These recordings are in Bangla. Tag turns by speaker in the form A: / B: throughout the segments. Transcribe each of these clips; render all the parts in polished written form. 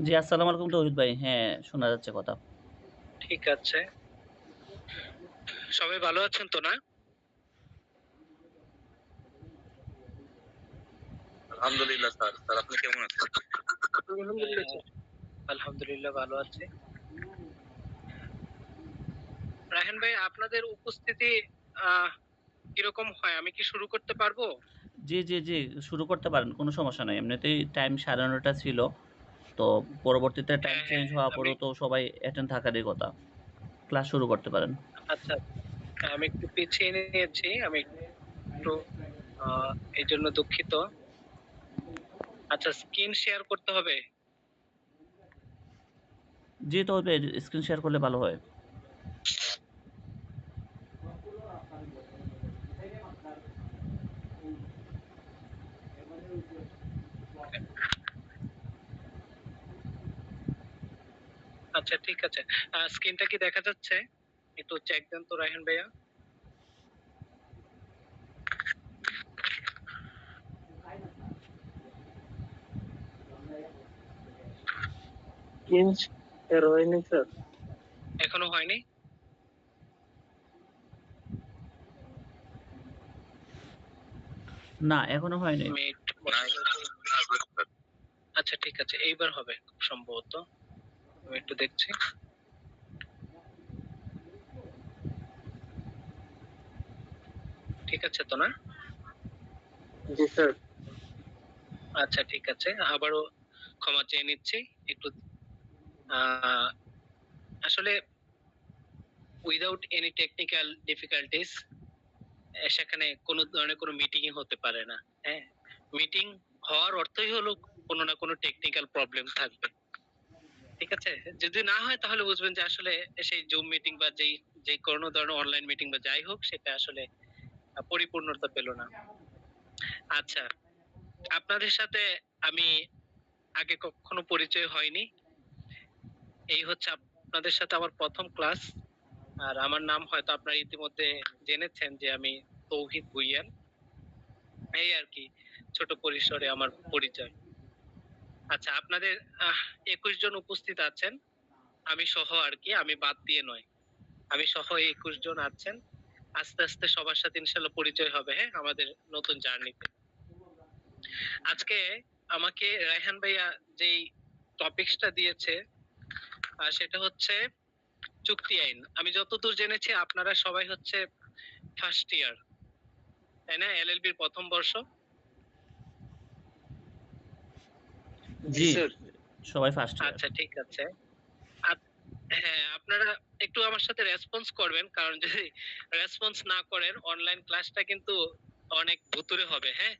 A: জি, আসসালামু আলাইকুম তৌহিদ ভাই। হ্যাঁ, শোনা যাচ্ছে কথা।
B: ঠিক আছে। সবাই ভালো আছেন তো না?
C: আলহামদুলিল্লাহ স্যার। স্যার আপনি কেমন আছেন?
B: আলহামদুলিল্লাহ স্যার। আলহামদুলিল্লাহ ভালো আছি। রায়হান ভাই আপনাদের উপস্থিতি আহ কিরকম হয়? আমি কি শুরু করতে পারবো?
A: জি, জি, জি, শুরু করতে পারেন। কোনো সমস্যা নাই। এমনিতেই টাইম 9:30 ছিল। তো পরবর্তীতে টাইম
B: হ্যাঁ, হ্যাঁ।
A: চেঞ্জ হওয়ার
B: আমি
A: পরেও তো সবাই অ্যাটেন্ড থাকারই কথা। ক্লাস শুরু করতে পারেন।
B: আচ্ছা, আমি একটু পিছিয়ে নিয়েছি। আমি একটু এইজন্য দুঃখিত। আচ্ছা, স্ক্রিন শেয়ার করতে হবে?
A: জি, তৌহিদ ভাই স্ক্রিন শেয়ার করলে ভালো হয়।
B: ওকে। আচ্ছা ঠিক আছে। স্ক্রিনটা কি দেখা যাচ্ছে? একটু চেক দেন তো রায়হান ভাইয়া।
C: চেঞ্জ এর হয়নি স্যার।
B: এখনো হয়নি?
A: না, এখনো হয়নি।
B: মিট
C: না,
B: আচ্ছা ঠিক আছে। এইবার হবে খুব সম্ভবত। আমি একটু দেখছি। ঠিক আছে তো না?
C: জি স্যার।
B: আচ্ছা ঠিক আছে। আবারও ক্ষমা চেয়ে নিচ্ছি। একটু আহ, আসলে উইদাউট এনি টেকনিক্যাল ডিফিকাল্টিস সেখানে কোনো ধরনের কোনো মিটিং হতে পারে না। হ্যাঁ, মিটিং হওয়ার অর্থই হলো কোনো না কোনো টেকনিক্যাল প্রবলেম থাকবে। ঠিক আছে, যদি না হয় তাহলে বুঝবেন যে আসলে সেই জুম মিটিং বা যেই যে কোনো ধরনের অনলাইন মিটিং বা যাই হোক সেটা আসলে পরিপূর্ণতা পেল না। আচ্ছা, আপনাদের সাথে আমি আগে কখনো পরিচয় হয়নি। এই হচ্ছে আপনাদের সাথে আমার প্রথম ক্লাস। আর আমার নাম হয়তো আপনারা ইতিমধ্যে জেনেছেন যে আমি তৌহিদ ভুইয়ান। এই আর কি, ছোট পরিসরে আমার পরিচয়। আচ্ছা, আপনাদের 21 জন উপস্থিত আছেন, আমি সহ আর কি, আমি বাদ দিয়ে নয়, আমি সহ 21 জন আছেন। আস্তে আস্তে সবার সাথে ইনশাল্লাহ পরিচয় হবে, হ্যাঁ, আমাদের নতুন জার্নিতে। আজকে আমাকে রায়হান ভাইয়া যেই টপিকসটা দিয়েছে সেটা হচ্ছে চুক্তি আইন। আমি যতদূর জেনেছি আপনারা সবাই হচ্ছে ফার্স্ট ইয়ার, তাই না? এলএলবির প্রথম বর্ষ।
C: জি
A: জি,
C: স্যার।
A: সবাই ফার্স্ট ইয়ার।
B: আচ্ছা ঠিক আছে। আপ- হ্যাঁ, আপনারা একটু আমার সাথে রেসপন্স করবেন, কারণ যদি রেসপন্স না করেন অনলাইন ক্লাসটা কিন্তু অনেক ভুতুড়ে হবে, হ্যাঁ।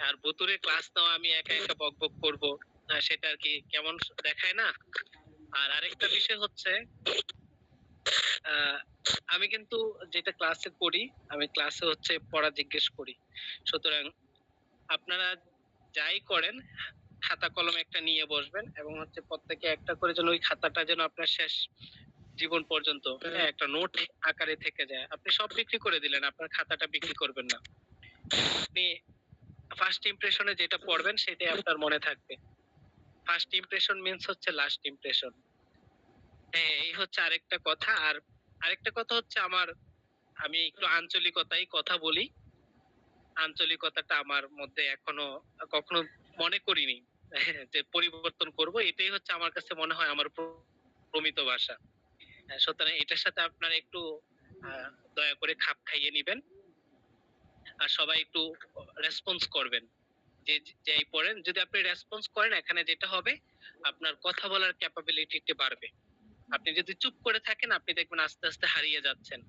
B: আর ভুতুড়ে ক্লাস নেওয়া, আমি একা একা বক বক করবো, সেটা আর কি কেমন দেখায় না। আর আরেকটা বিষয় হচ্ছে আহ, আমি কিন্তু যেটা ক্লাসে করি, আমি ক্লাসে হচ্ছে পড়া জিজ্ঞেস করি। সুতরাং আপনারা যাই করেন খাতা কলম একটা নিয়ে বসবেন, এবং হচ্ছে প্রত্যেকে একটা করে যেন ওই খাতাটা যেন আপনার শেষ জীবন পর্যন্ত, হ্যাঁ, একটা নোট আকারে থেকে যায়। আপনি সব বিক্রি করে দিলেন, আপনার খাতাটা বিক্রি করবেন না। আপনি ফার্স্ট ইমপ্রেশনে যেটা পড়বেন সেটাই আপনার মনে থাকবে। ফার্স্ট ইমপ্রেশন মিন্স হচ্ছে লাস্ট ইমপ্রেশন। হ্যাঁ, এই হচ্ছে আরেকটা কথা। আর আরেকটা কথা হচ্ছে আমি একটু আঞ্চলিকতায় কথা বলি। আঞ্চলিকতাটা আমার মধ্যে এখনো কখনো মনে করিনি যে পরিবর্তন করব। এটাই হচ্ছে আমার কাছে মনে হয় আমার প্রমিত ভাষা। সুতরাং এটার সাথে আপনারা একটু আহ, দয়া করে খাপ খাইয়ে নিবেন। আর সবাই একটু রেসপন্স করবেন। যে যেই পড়েন, যদি আপনি রেসপন্স করেন এখানে যেটা হবে, আপনার কথা বলার ক্যাপাবিলিটি বাড়বে। আপনি যদি চুপ করে থাকেন আপনি দেখবেন আস্তে আস্তে হারিয়ে যাচ্ছেন।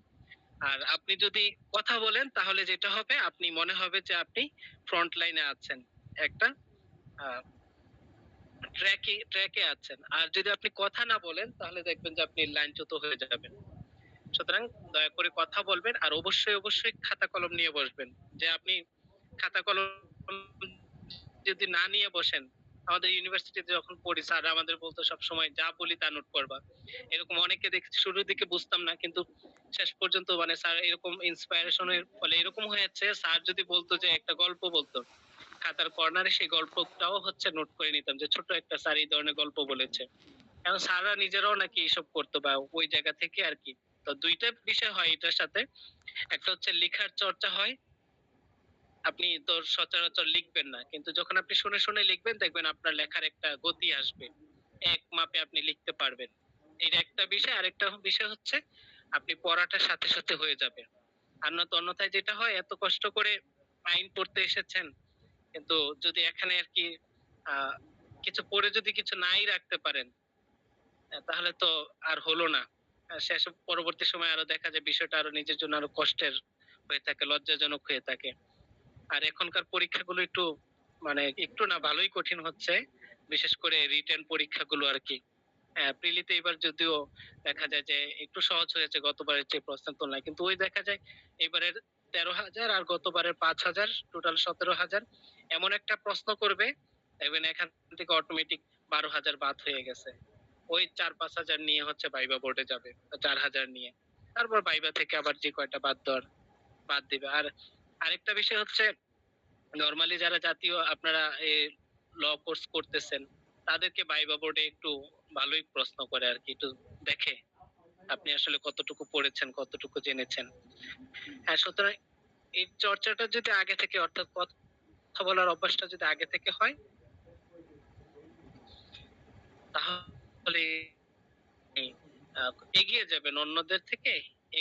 B: আর আপনি যদি কথা বলেন তাহলে যেটা হবে, আপনি মনে হবে যে আপনি ফ্রন্ট লাইনে আছেন, একটা ট্র্যাকে ট্র্যাকে আছেন। আর যদি আপনি কথা না বলেন তাহলে দেখবেন যে আপনি লাইনচ্যুত হয়ে যাবেন। সুতরাং দয়া করে কথা বলবেন, আর অবশ্যই অবশ্যই খাতা কলম নিয়ে বসবেন। যে আপনি খাতা কলম যদি না নিয়ে বসেন, আমাদের ইউনিভার্সিটিতে যখন পড়ি স্যার আমাদের বলতো সব সময় যা বলি তা নোট করবা। এরকম অনেকে দেখছি, শুরুর দিকে বুঝতাম না, কিন্তু শেষ পর্যন্ত মানে স্যার এরকম ইন্সপায়ারেশনের ফলে এরকম হয়েছে, স্যার যদি বলতো যে একটা গল্প বলতো, খাতার কর্নারে সেই গল্পটাও হচ্ছে নোট করে নিতাম যে ছোট একটা স্যার এই ধরনের গল্প বলেছে। এখন স্যাররা নিজেরাও নাকি এসব করতো বা ওই জায়গা থেকে আর কি। তো দুইটা বিষয় হয় এটার সাথে। একটা হচ্ছে লেখার চর্চা হয়। আপনি তো সচরাচর লিখবেন না, কিন্তু যখন আপনি শুনে শুনে লিখবেন দেখবেন আপনার লেখার একটা গতি আসবে, এক মাপে আপনি লিখতে পারবেন। এটা একটা বিষয়। আরেকটা বিষয় হচ্ছে আপনি পড়াটার সাথে সাথে হয়ে যাবে। আর নয়তো অন্যথায় যেটা হয়, এত কষ্ট করে আইন পড়তে এসেছেন, কিন্তু যদি এখানে আর কি আহ কিছু পড়ে যদি কিছু নাই রাখতে পারেন, তাহলে তো আর হলো না। শেষ পরবর্তী সময় আরো দেখা যায় বিষয়টা আরো নিজের জন্য আরো কষ্টের হয়ে থাকে, লজ্জাজনক হয়ে থাকে। আর এখনকার পরীক্ষাগুলো একটু মানে একটু না ভালোই কঠিন হচ্ছে, বিশেষ করে রিটেন পরীক্ষাগুলো আর কি। প্রিলিতে এবার যদিও দেখা যায় যে একটু সহজ হয়েছে গতবারের চেয়ে প্রশ্নের তুলনায়, কিন্তু ওই দেখা যায় এবারের 13,000 আর গতবারের 5,000, টোটাল 17,000 এমন একটা প্রশ্ন করবে, দেখবেন এখান থেকে অটোমেটিক 12,000 বাদ হয়ে গেছে। ওই 4-5,000 নিয়ে হচ্ছে ভাইবা বোর্ডে যাবে, 4,000 নিয়ে। তারপর ভাইবা থেকে আবার যে কয়টা বাদ দিবে। আর আরেকটা বিষয় হচ্ছে, নরমালি যারা জাতীয় আপনারা ল কোর্স করতেছেন, তাদেরকে ভাইবা বোর্ডে একটু ভালোই প্রশ্ন করে আর কি, একটু দেখে আপনি আসলে কতটুকু পড়েছেন, কতটুকু জেনেছেন। হ্যাঁ, সুতরাং এই চর্চাটা যদি আগে থেকে, অর্থাৎ কথা বলার অভ্যাসটা যদি আগে থেকে হয়, তাহলে আহ, এগিয়ে যাবেন, অন্যদের থেকে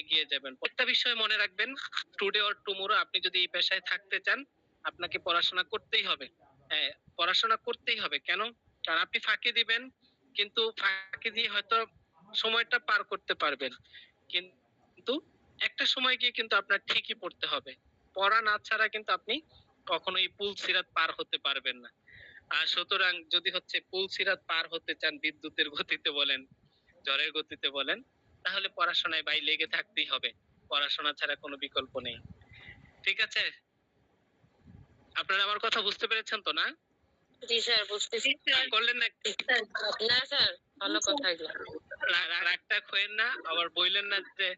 B: এগিয়ে যাবেন। একটা বিষয় মনে রাখবেন, টুডে অর টুমোরো আপনি যদি এই পেশায় থাকতে চান, আপনাকে পড়াশোনা করতেই হবে। হ্যাঁ, পড়াশোনা করতেই হবে। কেন? কারণ আপনি ফাঁকি দিবেন, কিন্তু ফাঁকি দিয়ে হয়তো সময়টা পার করতে পারবেন, কিন্তু একটা সময় গিয়ে কিন্তু আপনার ঠিকই পড়তে হবে। পড়া না ছাড়া কিন্তু আপনি কখনোই পুল সিরাত পার হতে পারবেন না। আর সুতরাং যদি হচ্ছে পুল সিরাত পার হতে চান, বিদ্যুতের গতিতে বলেন, ঝড়ের গতিতে বলেন, তাহলে পড়াশোনায় ভাই লেগে থাকতেই হবে। পড়াশোনা ছাড়া কোনো বিকল্প নেই। ঠিক আছে? আপনারা আমার কথা বুঝতে পেরেছেন তো, না?
D: জি স্যার, বুঝতেছি।
B: রাগ করলেন না?
D: না স্যার, ভালো কথা এগুলো।
B: রাগটা খোয়েন না, আবার বললেন না যে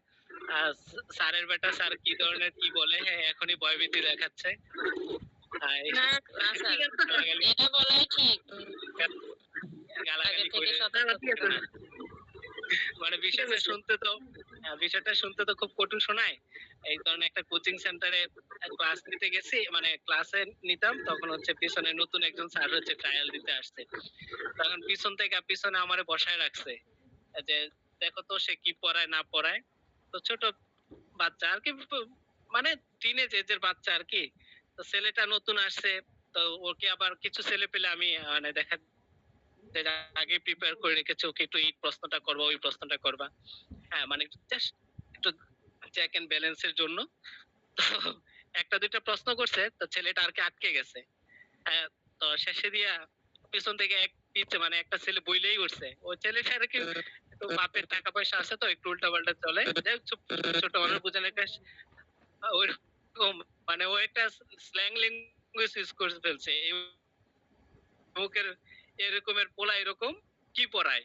B: স্যারের বেটা স্যার কি ধরনের কি বলে, হ্যাঁ এখনই ভয়ভীতি দেখাচ্ছে।
D: না না স্যার, এটা বলাই ঠিক। আগে
B: গালাগালি
D: থেকে
B: করে
D: সতর্ক থাকা।
B: মানে বিষয়টা শুনতে তো খুব কটু শোনায়। এই ধরনের একটা কোচিং সেন্টারে ক্লাস নিতে গেছি, মানে ক্লাসে নিতাম, তখন হচ্ছে পিছনে নতুন একজন স্যার হচ্ছে ট্রায়াল দিতে আসছে। তখন পিছনে আমারে বসায় রাখছে যে দেখো তো সে কি পড়ায় না পড়ায়। তো ছোট বাচ্চা আর কি, মানে টিনেজ এজের বাচ্চা আর কি। তো ছেলেটা নতুন আসছে, তো ওকে আবার কিছু ছেলে পেলে আমি মানে দেখা যে আগে প্রিপেয়ার করে রেখেছে, ওকে একটু এই প্রশ্নটা করবা, ওই প্রশ্নটা করবা। হ্যাঁ, মানে জাস্ট একটু চেক এন্ড ব্যালেন্স এর জন্য। তো একটা দুইটা প্রশ্ন করছে, তো ছেলেটা আর কি আটকে গেছে। হ্যাঁ, তো শেষে দিয়া পিছন থেকে এক পিছে মানে একটা ছেলে বইলেই উঠছে। ওই ছেলেটা আর কি একটু বাপের টাকা পয়সা আছে, তো একটু উল্টা পাল্টা চলে। যাই হোক, ছোট মানুষ বুঝেন একটা ওইরকম, মানে ও একটা স্ল্যাং ল্যাঙ্গুয়েজ ইউজ করে ফেলছে। এই মুখের এরকমের পোলা এরকম কি পড়ায়।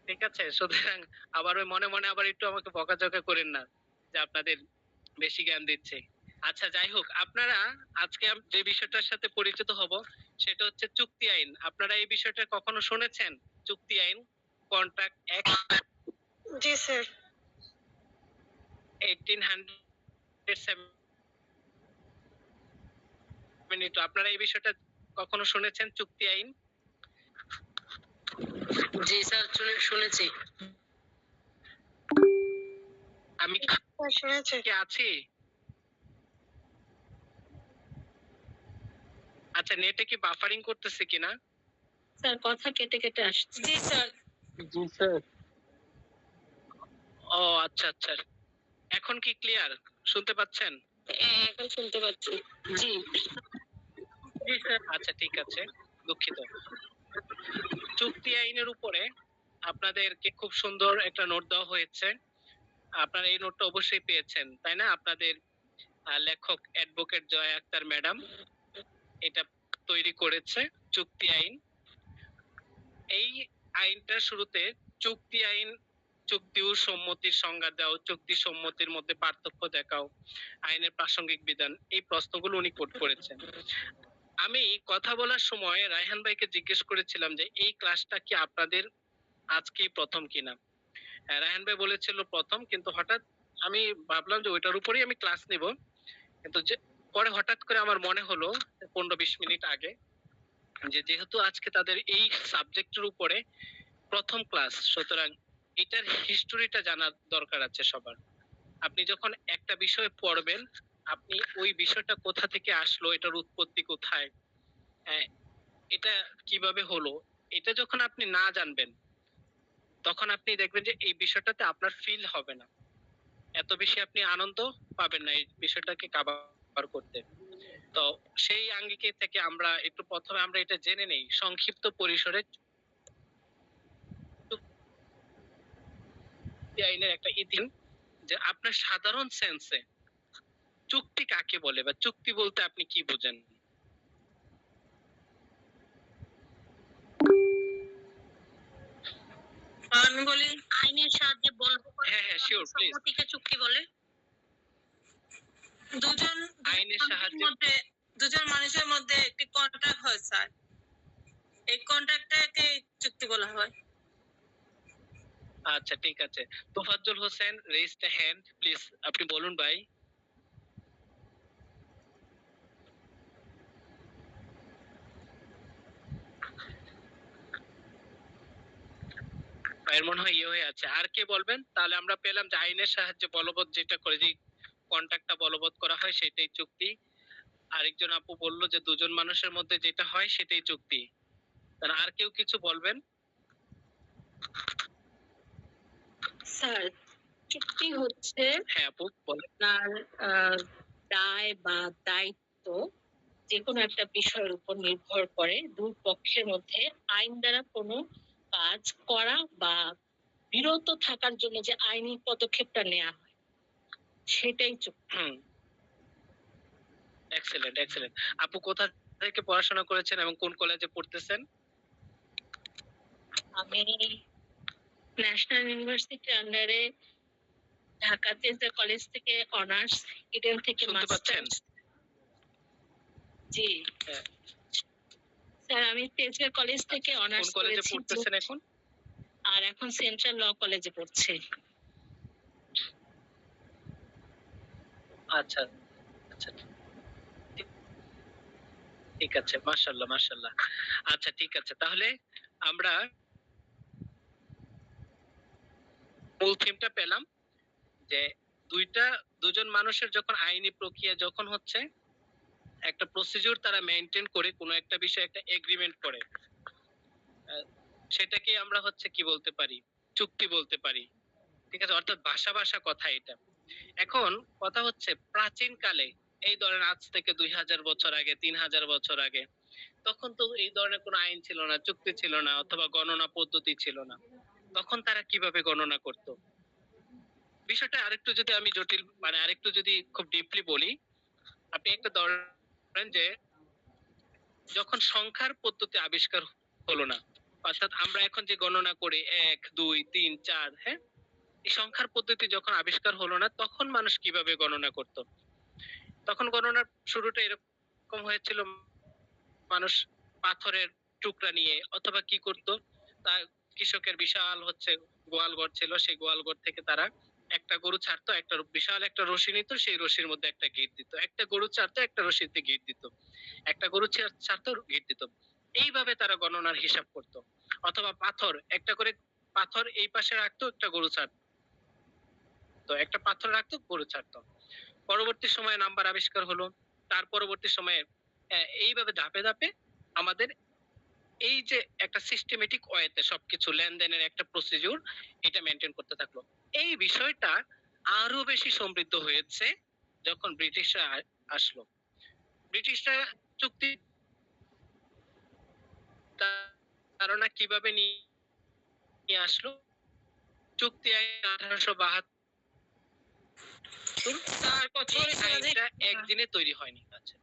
B: ঠিক আছে? সুতরাং আবার ওই মনে মনে আবার একটু আমাকে বকাঝকা করেন না যে আপনাদের বেশি জ্ঞান দিচ্ছে। আচ্ছা, যাই হোক, আপনারা আজকে যে বিষয়টার সাথে পরিচিত হব, সেটা হচ্ছে চুক্তি আইন। আপনারা এই বিষয়টা কখনো শুনেছেন? চুক্তি আইন, কন্ট্রাক্ট অ্যাক্ট
D: জি স্যার।
B: 1872। আপনারা এই বিষয়টা কখনো শুনেছেন, চুক্তি আইন?
D: জি স্যার, শুনেছি।
B: আমি
D: শুনেছি।
B: কি আছি? আচ্ছা, নেটে কি বাফারিং করতেছে কিনা?
D: স্যার, কথা কেটে কেটে আসছে। জি স্যার।
C: জি স্যার।
B: ও আচ্ছা আচ্ছা, এখন কি ক্লিয়ার শুনতে পাচ্ছেন?
D: এখন শুনতে পাচ্ছি। জি।
B: জি স্যার। আচ্ছা, ঠিক আছে, দুঃখিত। চুক্তি আইনের উপরে আপনাদেরকে খুব সুন্দর একটা নোট দেওয়া হয়েছে। আপনারা এই নোটটা অবশ্যই পেয়েছেন, তাই না? আপনাদের লেখক অ্যাডভোকেট জয়া আক্তার ম্যাডাম এটা তৈরি করেছে, চুক্তি আইন। এই আইনটার শুরুতে চুক্তি আইন চুক্তি ও সম্মতির সংজ্ঞা দাও, চুক্তি সম্মতির মধ্যে পার্থক্য দেখাও, আইনের প্রাসঙ্গিক বিধান, এই প্রশ্নগুলো উনি কোট করেছেন। আমি কথা বলার সময় রায়হান ভাইকে জিজ্ঞেস করেছিলাম যে এই ক্লাসটা কি আপনাদের আজকেই প্রথম কিনা। রায়হান ভাই বলেছিল প্রথম, কিন্তু হঠাৎ আমি ভাবলাম যে ওইটার উপরেই আমি ক্লাস নিব, কিন্তু পরে হঠাৎ করে আমার মনে হলো 15-20 মিনিট আগে যে যেহেতু আজকে তাদের এই সাবজেক্টের উপরে প্রথম ক্লাস, সুতরাং এটার হিস্টোরিটা জানার দরকার আছে সবার। আপনি যখন একটা বিষয় পড়বেন, আপনি ওই বিষয়টা কোথা থেকে আসলো, এটার উৎপত্তি কোথায়, এটা কিভাবে হলো, এটা যখন আপনি না জানবেন, তখন আপনি দেখবেন যে এই বিষয়টাতে আপনার ফিল হবে না, এত বেশি আপনি আনন্দ পাবেন না এই বিষয়টাকে কভার করতে। তো সেই আঙ্গিকে থেকে আমরা একটু প্রথমে আমরা এটা জেনে নেই সংক্ষিপ্ত পরিসরে চুক্তি আইনের একটা ইতিহাস, যে আপনার সাধারণ সেন্সে চুক্তি কাকে বলে বা চুক্তি বলতে আপনি কি বোঝেন।
D: আমি বলি আইনের সাহায্যে বলবো
B: হ্যাঁ হ্যাঁ শিওর প্লিজ।
D: সম্মতিকে চুক্তি বলে। দুজন
B: আইনের সাহায্যে
D: মধ্যে দুজন মানুষের মধ্যে একটি কন্ট্রাক্ট হয় স্যার, এই কন্ট্রাক্টটাকে চুক্তি বলা হয়।
B: আচ্ছা ঠিক আছে, Tofazzal Hossain raised a hand please, আপনি বলুন ভাই। ভাইয়ের মনে হয় ইয়ে হয়ে আছে, আর কে বলবেন? তাহলে আমরা পেলাম যে আইনের সাহায্যে বলবৎ যেটা করে, যে কন্ট্রাক্টটা বলবৎ করা হয় সেটাই চুক্তি। আরেকজন আপু বললো যে দুজন মানুষের মধ্যে যেটা হয় সেটাই চুক্তি। তাহলে আর কেউ কিছু বলবেন?
D: স্যার চুক্তি হচ্ছে
B: হ্যাঁ আপু বলেন।
D: আপনার দায় বা দায়িত্ব যে কোনো একটা বিষয়ের উপর নির্ভর করে দুই পক্ষের মধ্যে আইন দ্বারা কোনো কাজ করা বা বিরত থাকার জন্য যে আইনি পদক্ষেপটা নেওয়া হয় সেটাই চুক্তি।
B: Excellent excellent. আপু কোথা থেকে পড়াশোনা করেছেন এবং কোন কলেজে পড়তেছেন?
D: আমি ন্যাশনাল ইউনিভার্সিটির আন্ডারে ঢাকা তেজগাঁও কলেজ থেকে অনার্স, ইডেন থেকে
B: শুনতে পাচ্ছেন?
D: মাস্টার্স। জি
B: হ্যাঁ।
D: স্যার আমি তেজগাঁও কলেজ থেকে
B: কোন
D: অনার্স
B: কলেজে
D: করেছি
B: পড়তেছেন এখন?
D: আর এখন সেন্ট্রাল ল কলেজে পড়ছি।
B: আচ্ছা আচ্ছা ঠিক আছে, মাশাআল্লাহ মাশাআল্লাহ। আচ্ছা ঠিক আছে, তাহলে আমরা মূল থিমটা পেলাম যে দুজন মানুষের যখন আইনি প্রক্রিয়া যখন হচ্ছে একটা প্রসিডিউর তারা মেইনটেইন করে কোনো একটা বিষয়ে একটা এগ্রিমেন্ট করে, সেটাকে আমরা হচ্ছে কি বলতে পারি, চুক্তি বলতে পারি। ঠিক আছে, অর্থাৎ ভাষা ভাষা কথা এটা। এখন কথা হচ্ছে প্রাচীন কালে, এই ধরেন আজ থেকে 2000 বছর আগে, 3000 বছর আগে, তখন তো এই ধরনের কোনো আইন ছিল না, চুক্তি ছিল না, অথবা গণনা পদ্ধতি ছিল না। তখন তারা কিভাবে গণনা করত? বিষয়টা আরেকটু যদি আমি জটিল মানে আরেকটু যদি খুব ডিপলি বলি, আপনি একটা ধরেন যে যখন সংখ্যার পদ্ধতি আবিষ্কার হলো না, অর্থাৎ আমরা এখন যে গণনা করি 1 2 3 4, হ্যাঁ, এই সংখ্যার পদ্ধতি যখন আবিষ্কার হলো না, তখন মানুষ কিভাবে গণনা করত? তখন গণনার শুরুটা এরকম হয়েছিল, মানুষ পাথরের টুকরা নিয়ে অথবা কি করত, তার কৃষকের বিশাল হচ্ছে গোয়াল ঘর ছিল, সেই গোয়াল ঘর থেকে তারা একটা গরু ছাড়তো, একটা বিশাল একটা রশি নিত, সেই রশির মধ্যে একটা গিট দিত, একটা গরু ছাড়তো, একটা রশিতে গিট দিত, একটা গরু ছাড়তো, গিট দিত। এইভাবে তারা গণনার হিসাব করত। অথবা পাথর একটা করে, পাথর এই পাশে রাখতো, একটা গরু ছাড়তো, তো একটা পাথর রাখতো, গরু ছাড়তো। পরবর্তী সময়ে নাম্বার আবিষ্কার হলো, তার পরবর্তী সময়ে এইভাবে ধাপে ধাপে আমাদের এই যে একটা সিস্টেমেটিক ওয়েতে সবকিছু লেনদেনের একটা প্রসিডিউর, এটা মেনটেন করতে থাকলো। এই বিষয়টা আরো বেশি সমৃদ্ধ হয়েছে যখন ব্রিটিশরা আসলো। ব্রিটিশরা চুক্তি ধারণা কিভাবে নিয়ে আসলো? চুক্তি আইন 1872, এই আইনটা একদিনে তৈরি হয়নি। আচ্ছা,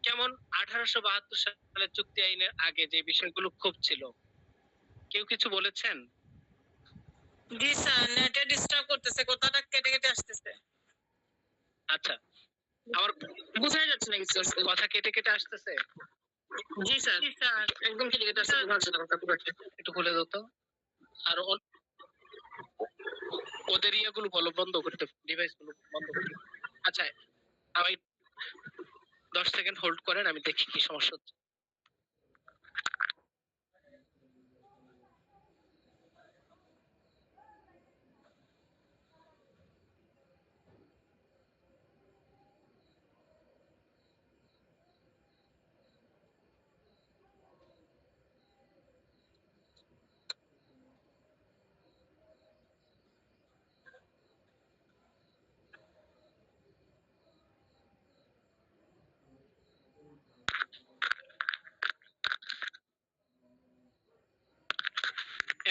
B: যেমন 1872 সালে চুক্তি আইনের আগে যে বিষয়গুলো খুব ছিল, কেউ কিছু বলেছেন?
D: জি স্যার, নেটে ডিস্টার্ব করতেছে, কথাটা কেটে কেটে আসতেছে।
B: আচ্ছা, আমার
D: বোঝাই যাচ্ছে না কিছু।
B: কথা কেটে কেটে আসতেছে।
D: জি স্যার, একদম কেটে কেটে আসতেছে, বোঝা যাচ্ছে না কথা পুরো একটা।
B: একটু খুলে দাও তো। আর ওদের ইয়েগুলো বলো বন্ধ করতে, ডিভাইস গুলো বন্ধ করতে। আচ্ছা, আমি 10 সেকেন্ড হোল্ড করেন, আমি দেখি কি সমস্যা হচ্ছে।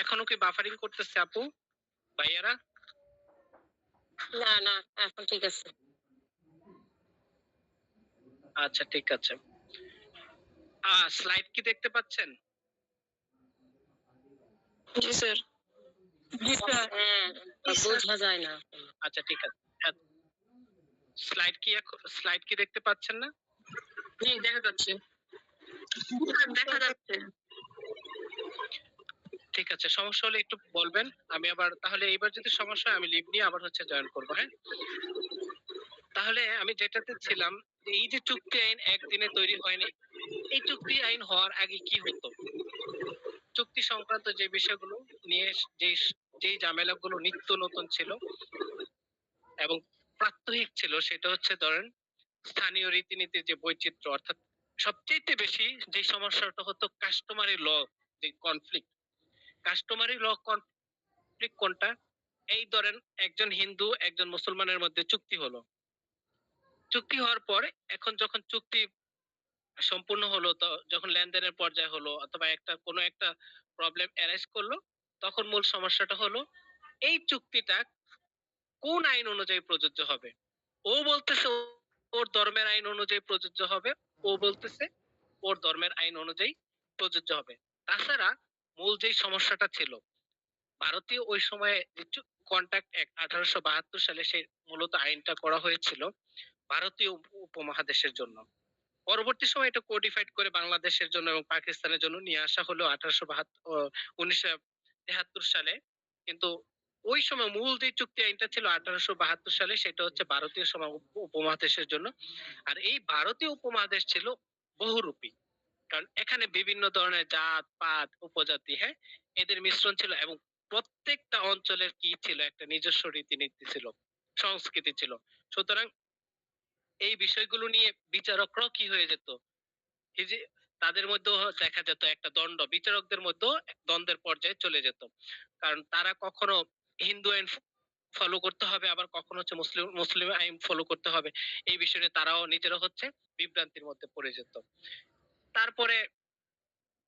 B: এখনো কি বাফারিং করতেছে আপু, ভাইয়ারা?
D: না না, এখন ঠিক আছে।
B: আচ্ছা ঠিক আছে। স্লাইড কি দেখতে পাচ্ছেন?
D: জি স্যার। জি স্যার। হ্যাঁ, বোঝা যায় না।
B: আচ্ছা ঠিক আছে। স্লাইড কি দেখতে পাচ্ছেন না?
D: জি, দেখা যাচ্ছে। দেখা যাচ্ছে।
B: ঠিক আছে, সমস্যা হলে একটু বলবেন। আমি আবার তাহলে এইবার যদি সমস্যা হয় আমি লিভ নিয়ে আবার জয়েন করবো, হ্যাঁ? তাহলে আমি যেটাতে ছিলাম, যে এই যে চুক্তি আইন একদিনে তৈরি হয়নি, এই চুক্তি আইন হওয়ার আগে কি হতো? চুক্তি সংক্রান্ত যে বিষয়গুলো নিয়ে যেই যেই ঝামেলাগুলো নিত্য নতুন ছিল এবং প্রাত্যহিক ছিল, সেটা হচ্ছে ধরেন স্থানীয় রীতিনীতির যে বৈচিত্র্য, অর্থাৎ সবচেয়ে বেশি যে সমস্যাটা হতো কাস্টমারি ল, যে কনফ্লিক্ট। কাস্টমারি ল কনফ্লিক্ট কোনটা? এই ধরেন একজন হিন্দু একজন মুসলমানের মধ্যে চুক্তি হলো, চুক্তি হওয়ার পর এখন যখন চুক্তি সম্পূর্ণ হলো, তো যখন লেনদেনের পর্যায়ে হলো অথবা কোনো একটা প্রবলেম অ্যারাইজ করলো, তখন মূল সমস্যাটা হলো এই চুক্তিটা কোন আইন অনুযায়ী প্রযোজ্য হবে। ও বলতেছে ওর ধর্মের আইন অনুযায়ী প্রযোজ্য হবে, ও বলতেছে ওর ধর্মের আইন অনুযায়ী প্রযোজ্য হবে। তাছাড়া মূল যে সমস্যাটা ছিল, ভারতীয় ওই সময়ে কন্ট্যাক্ট অ্যাক্ট 1872 সালে সেই মূলত আইনটা করা হয়েছিল ভারতীয় উপমহাদেশের জন্য। পরবর্তী সময় এটা কোডিফাইড করে বাংলাদেশের জন্য এবং পাকিস্তানের জন্য নিয়ে আসা হলো 1973 সালে। কিন্তু ওই সময় মূল যে চুক্তি আইনটা ছিল 1872 সালে, সেটা হচ্ছে ভারতীয় উপমহাদেশের জন্য। আর এই ভারতীয় উপমহাদেশ ছিল বহুরূপী, কারণ এখানে বিভিন্ন ধরনের জাত পাত উপজাতি, হ্যাঁ, এদের মিশ্রণ ছিল এবং প্রত্যেকটা অঞ্চলের কি ছিল, একটা নিজস্ব রীতিনীতি ছিল, সংস্কৃতি ছিল। সুতরাং এই বিষয়গুলো নিয়ে বিচারকরাও কি হয়ে যেত, এই যে তাদের মধ্যেও দেখা যেত একটা দ্বন্দ্ব, বিচারকদের মধ্যেও দ্বন্দ্বের পর্যায়ে চলে যেত। কারণ তারা কখনো হিন্দু আইন ফলো করতে হবে, আবার কখনো মুসলিম মুসলিম আইন ফলো করতে হবে, এই বিষয়ে তারাও নিজেরা বিভ্রান্তির মধ্যে পড়ে যেত। তারপরে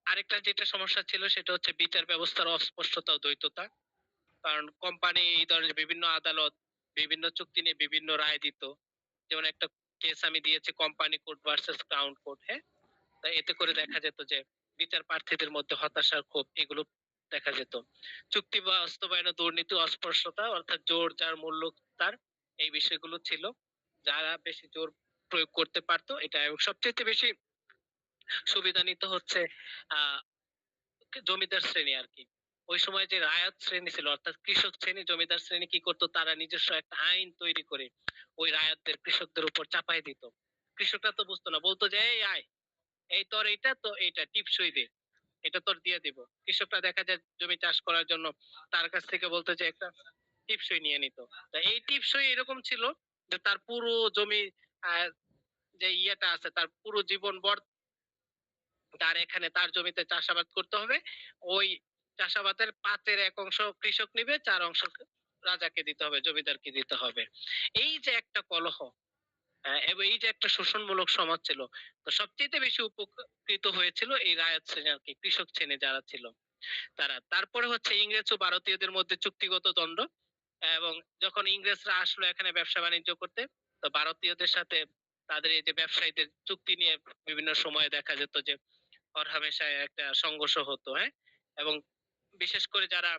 B: আরেকটা যেটা সমস্যা ছিল সেটা হচ্ছে বিচার ব্যবস্থার অস্পষ্টতা ও দ্বৈততা। কারণ কোম্পানি এই ধরনের বিভিন্ন আদালত বিভিন্ন চুক্তি নিয়ে বিভিন্ন রায় দিত। যেমন একটা কেস আমি দিয়েছি, company court versus crown court, হ্যাঁ। তা এতে করে দেখা যেত যে বিচার প্রার্থীদের মধ্যে হতাশার ক্ষোভ এগুলো দেখা যেত। চুক্তি বাস্তবায়নে দুর্নীতি অস্পষ্টতা, অর্থাৎ জোর যার মূল্য তার, এই বিষয়গুলো ছিল। যারা বেশি জোর প্রয়োগ করতে পারতো এটা, এবং সবচেয়ে বেশি সুবিধা নিত আহ জমিদার শ্রেণী আর কি। ওই সময় যে রায়ত শ্রেণী ছিল, অর্থাৎ কৃষক শ্রেণী, জমিদার শ্রেণী কি করতো, তারা নিজস্ব একটা আইন তৈরি করে ওই রায়তদের কৃষকদের উপর চাপাই দিত। কৃষকরা তো বুঝতো না, বলতো যে এই আয়, এই তোর এইটা, তো এইটা টিপসই দে, এটা তোর দিয়ে দিব। কৃষকরা দেখা যায় জমি চাষ করার জন্য তার কাছ থেকে বলতো যে একটা টিপসই নিয়ে নিত। তা এই টিপসই এরকম ছিল যে তার পুরো জমি, আহ, যে ইয়েটা আছে, তার পুরো জীবন বর তার এখানে তার জমিতে চাষাবাদ করতে হবে। ওই চাষাবাদের 5/1 অংশ কৃষক নিবে, 4 অংশ রাজাকে দিতে হবে, জমিদারকে দিতে হবে। এই যে একটা কলহ, এবং এই যে একটা শোষণমূলক সমাজ ছিল, তো সবচেয়ে বেশি উপকৃত হয়েছিল এই রায়ত শ্রেণী আর কি, কৃষক শ্রেণী যারা ছিল তারা। তারপরে ইংরেজ ও ভারতীয়দের মধ্যে চুক্তিগত দ্বন্দ্ব, এবং যখন ইংরেজরা আসলো এখানে ব্যবসা বাণিজ্য করতে, তো ভারতীয়দের সাথে তাদের এই যে ব্যবসায়ীদের চুক্তি নিয়ে বিভিন্ন সময় দেখা যেত যে হরহামেশাই একটা সংঘর্ষ হতো, হ্যাঁ। এবং বিশেষ করে যারা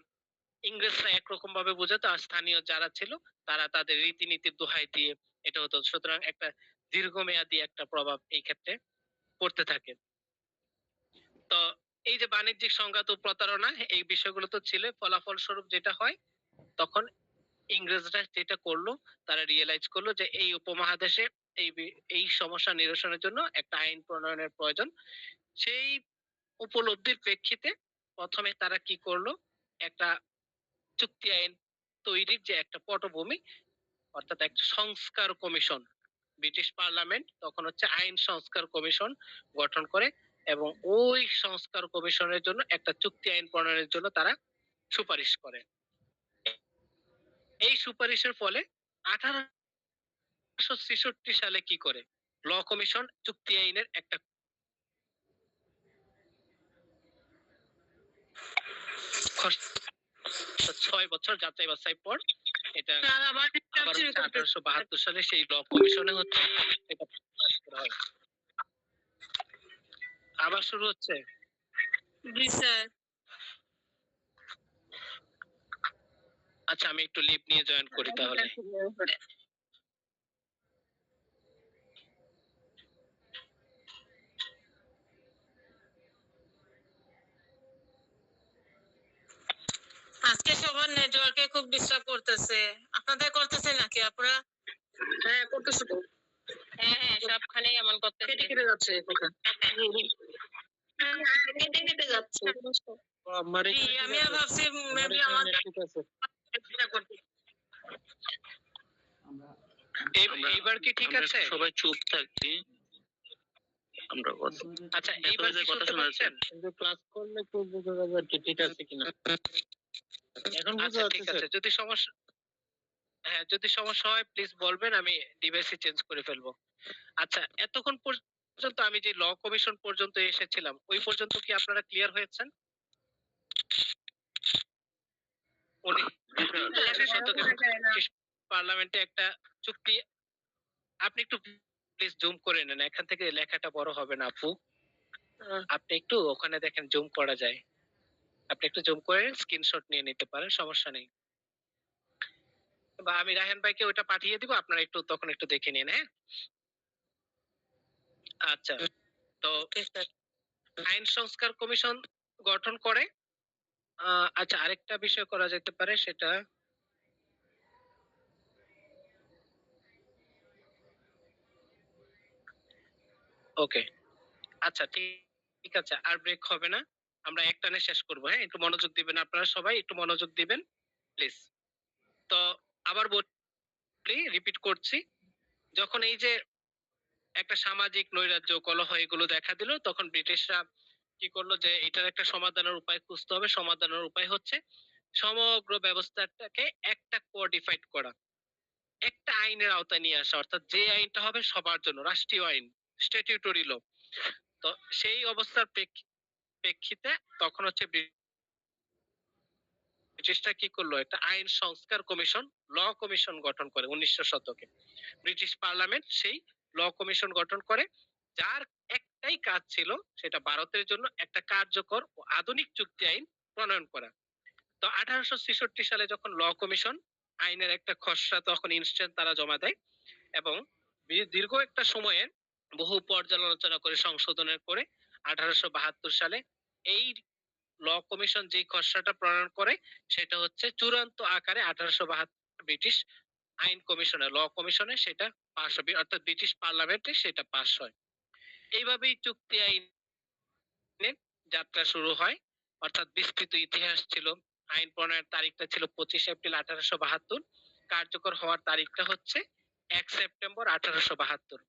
B: ইংরেজরা একরকম ভাবে বোঝাতো, আর স্থানীয় যারা ছিল তারা তাদের রীতিনীতির দোহাই দিয়ে এটা হতো। সুতরাং একটা দীর্ঘমেয়াদী একটা প্রভাব এই ক্ষেত্রে পড়তে থাকে। তো এই যে বাণিজ্যিক সংঘাত ও প্রতারণা, এই বিষয়গুলো তো ছিল। ফলাফল স্বরূপ যেটা হয়, তখন ইংরেজরা যেটা করলো, তারা রিয়েলাইজ করলো যে এই উপমহাদেশে এই সমস্যা নিরসনের জন্য একটা আইন প্রণয়নের প্রয়োজন। সেই উপলব্ধির প্রেক্ষিতে প্রথমে তারা কি করলো, একটা চুক্তি আইন তৈরির যে একটা পটভূমি, অর্থাৎ একটা সংস্কার কমিশন, ব্রিটিশ পার্লামেন্ট তখন হচ্ছে আইন সংস্কার কমিশন গঠন করে, এবং ওই সংস্কার কমিশনের জন্য একটা চুক্তি আইন প্রণয়নের জন্য তারা সুপারিশ করে। এই সুপারিশের ফলে 1866 সালে কি করে ল কমিশন চুক্তি আইনের একটা খস- 6 বছর যাচাই বাছাই পর এটা আবার হচ্ছে 1872 সালে সেই ল কমিশনে হচ্ছে এটা পাস করা হয়। আবার শুরু হচ্ছে।
D: জি স্যার।
B: আচ্ছা, আমি একটু লিভ নিয়ে জয়েন করি তাহলে।
D: আজকে সবার নেটওয়ার্কে খুব ডিস্টার্ব করতেছে। আপনাদের করতেছে নাকি আপনারা?
B: হ্যাঁ, করতেছো তো।
D: হ্যাঁ, সবখানেই এমন করতেছে।
B: কেটে কেটে যাচ্ছে কথা।
D: কেটে কেটে যাচ্ছে।
B: আমার
D: জি, আমিও ভাবছি মেবি আমাদের
B: ঠিক আছে। এইবার কি ঠিক আছে?
C: সবাই চুপ থাকছি আমরা কথা।
B: আচ্ছা, এইবার কি
C: কথা
B: শুনতে
C: শোনা যাচ্ছে?
B: পাচ্ছেন?
C: কিন্তু ক্লাস করলে একটু বোঝা যাবে আর কি ঠিক আছে কিনা। এখন বোঝা
B: আচ্ছা,
C: যাচ্ছে
B: ঠিক
C: স্যার?
B: আছে। যদি সমস্যা হয় প্লিজ বলবেন, আমি ডিভাইসই চেঞ্জ করে ফেলবো। আচ্ছা, এতক্ষণ পর্যন্ত আমি যে ল কমিশন পর্যন্ত এসেছিলাম, ওই পর্যন্ত কি আপনারা ক্লিয়ার হয়েছেন? শতকে ব্রিটিশ পার্লামেন্টে একটা চুক্তি, আপনি একটু প্লিজ জুম করে নেন, এখান থেকে লেখাটা বড় হবে না আপু। আপনি একটু ওখানে দেখেন জুম করা যায়, আপনি একটু জুম করে স্ক্রিনশট নিয়ে নিতে পারেন, সমস্যা নেই। বা আমি রায়হান ভাইকে ওটা পাঠিয়ে দিব, আপনারা একটু তখন একটু দেখে নিন। হ্যাঁ, আচ্ছা। তো আইন সংস্কার কমিশন গঠন করে। আচ্ছা, আরেকটা বিষয় করা যেতে পারে, সেটা ওকে। আচ্ছা, ঠিক আছে, আর ব্রেক হবে না, আমরা একটানে শেষ করবো। হ্যাঁ, একটু মনোযোগ দিবেন, আপনারা সবাই একটু মনোযোগ দিবেন প্লিজ। তো আবার বলি, রিপিট করছি, যখন এই যে একটা সামাজিক নৈরাজ্য কলহ এগুলো দেখা দিল, তখন ব্রিটিশরা কি করলো, যে এটার একটা সমাধানের উপায় খুঁজতে হবে। সমাধানের উপায় হচ্ছে সমগ্র ব্যবস্থাটাকে একটা কোডিফাইড করা, একটা আইনের আওতায় নিয়ে আসা, অর্থাৎ যে আইনটা হবে সবার জন্য, রাষ্ট্রীয় আইন, স্ট্যাটিউটরি ল। তো সেই অবস্থার প্রেক্ষিতে তখন হচ্ছে ব্রিটিশরা কি করলো, একটা আইন সংস্কার কমিশন, ল কমিশন গঠন করে 1900 শতকে। ব্রিটিশ পার্লামেন্ট সেই ল কমিশন গঠন করে, যার একটাই কাজ ছিল, সেটা ভারতের জন্য একটা কার্যকর ও আধুনিক চুক্তি আইন প্রণয়ন করা। তো 1866 সালে যখন ল কমিশন আইনের একটা খসড়া তখন ইনস্ট্যান্ট তারা জমা দেয়, এবং দীর্ঘ একটা সময়ে বহু পর্যালোচনা করে সংশোধনের করে 1872 সালে এই ল কমিশন যে খসড়াটা প্রণয়ন করে, সেটা হচ্ছে চূড়ান্ত আকারে 1872 ব্রিটিশ আইন কমিশনে, ল কমিশনে সেটা পাস হবে, অর্থাৎ ব্রিটিশ পার্লামেন্টে সেটা পাস হয়। এইভাবেই চুক্তি আইনের যাত্রা শুরু হয়, অর্থাৎ বিস্তৃত ইতিহাস ছিল। আইন প্রণয়নের তারিখটা ছিল 25 এপ্রিল 1872, কার্যকর হওয়ার তারিখটা হচ্ছে 1 সেপ্টেম্বর 1872।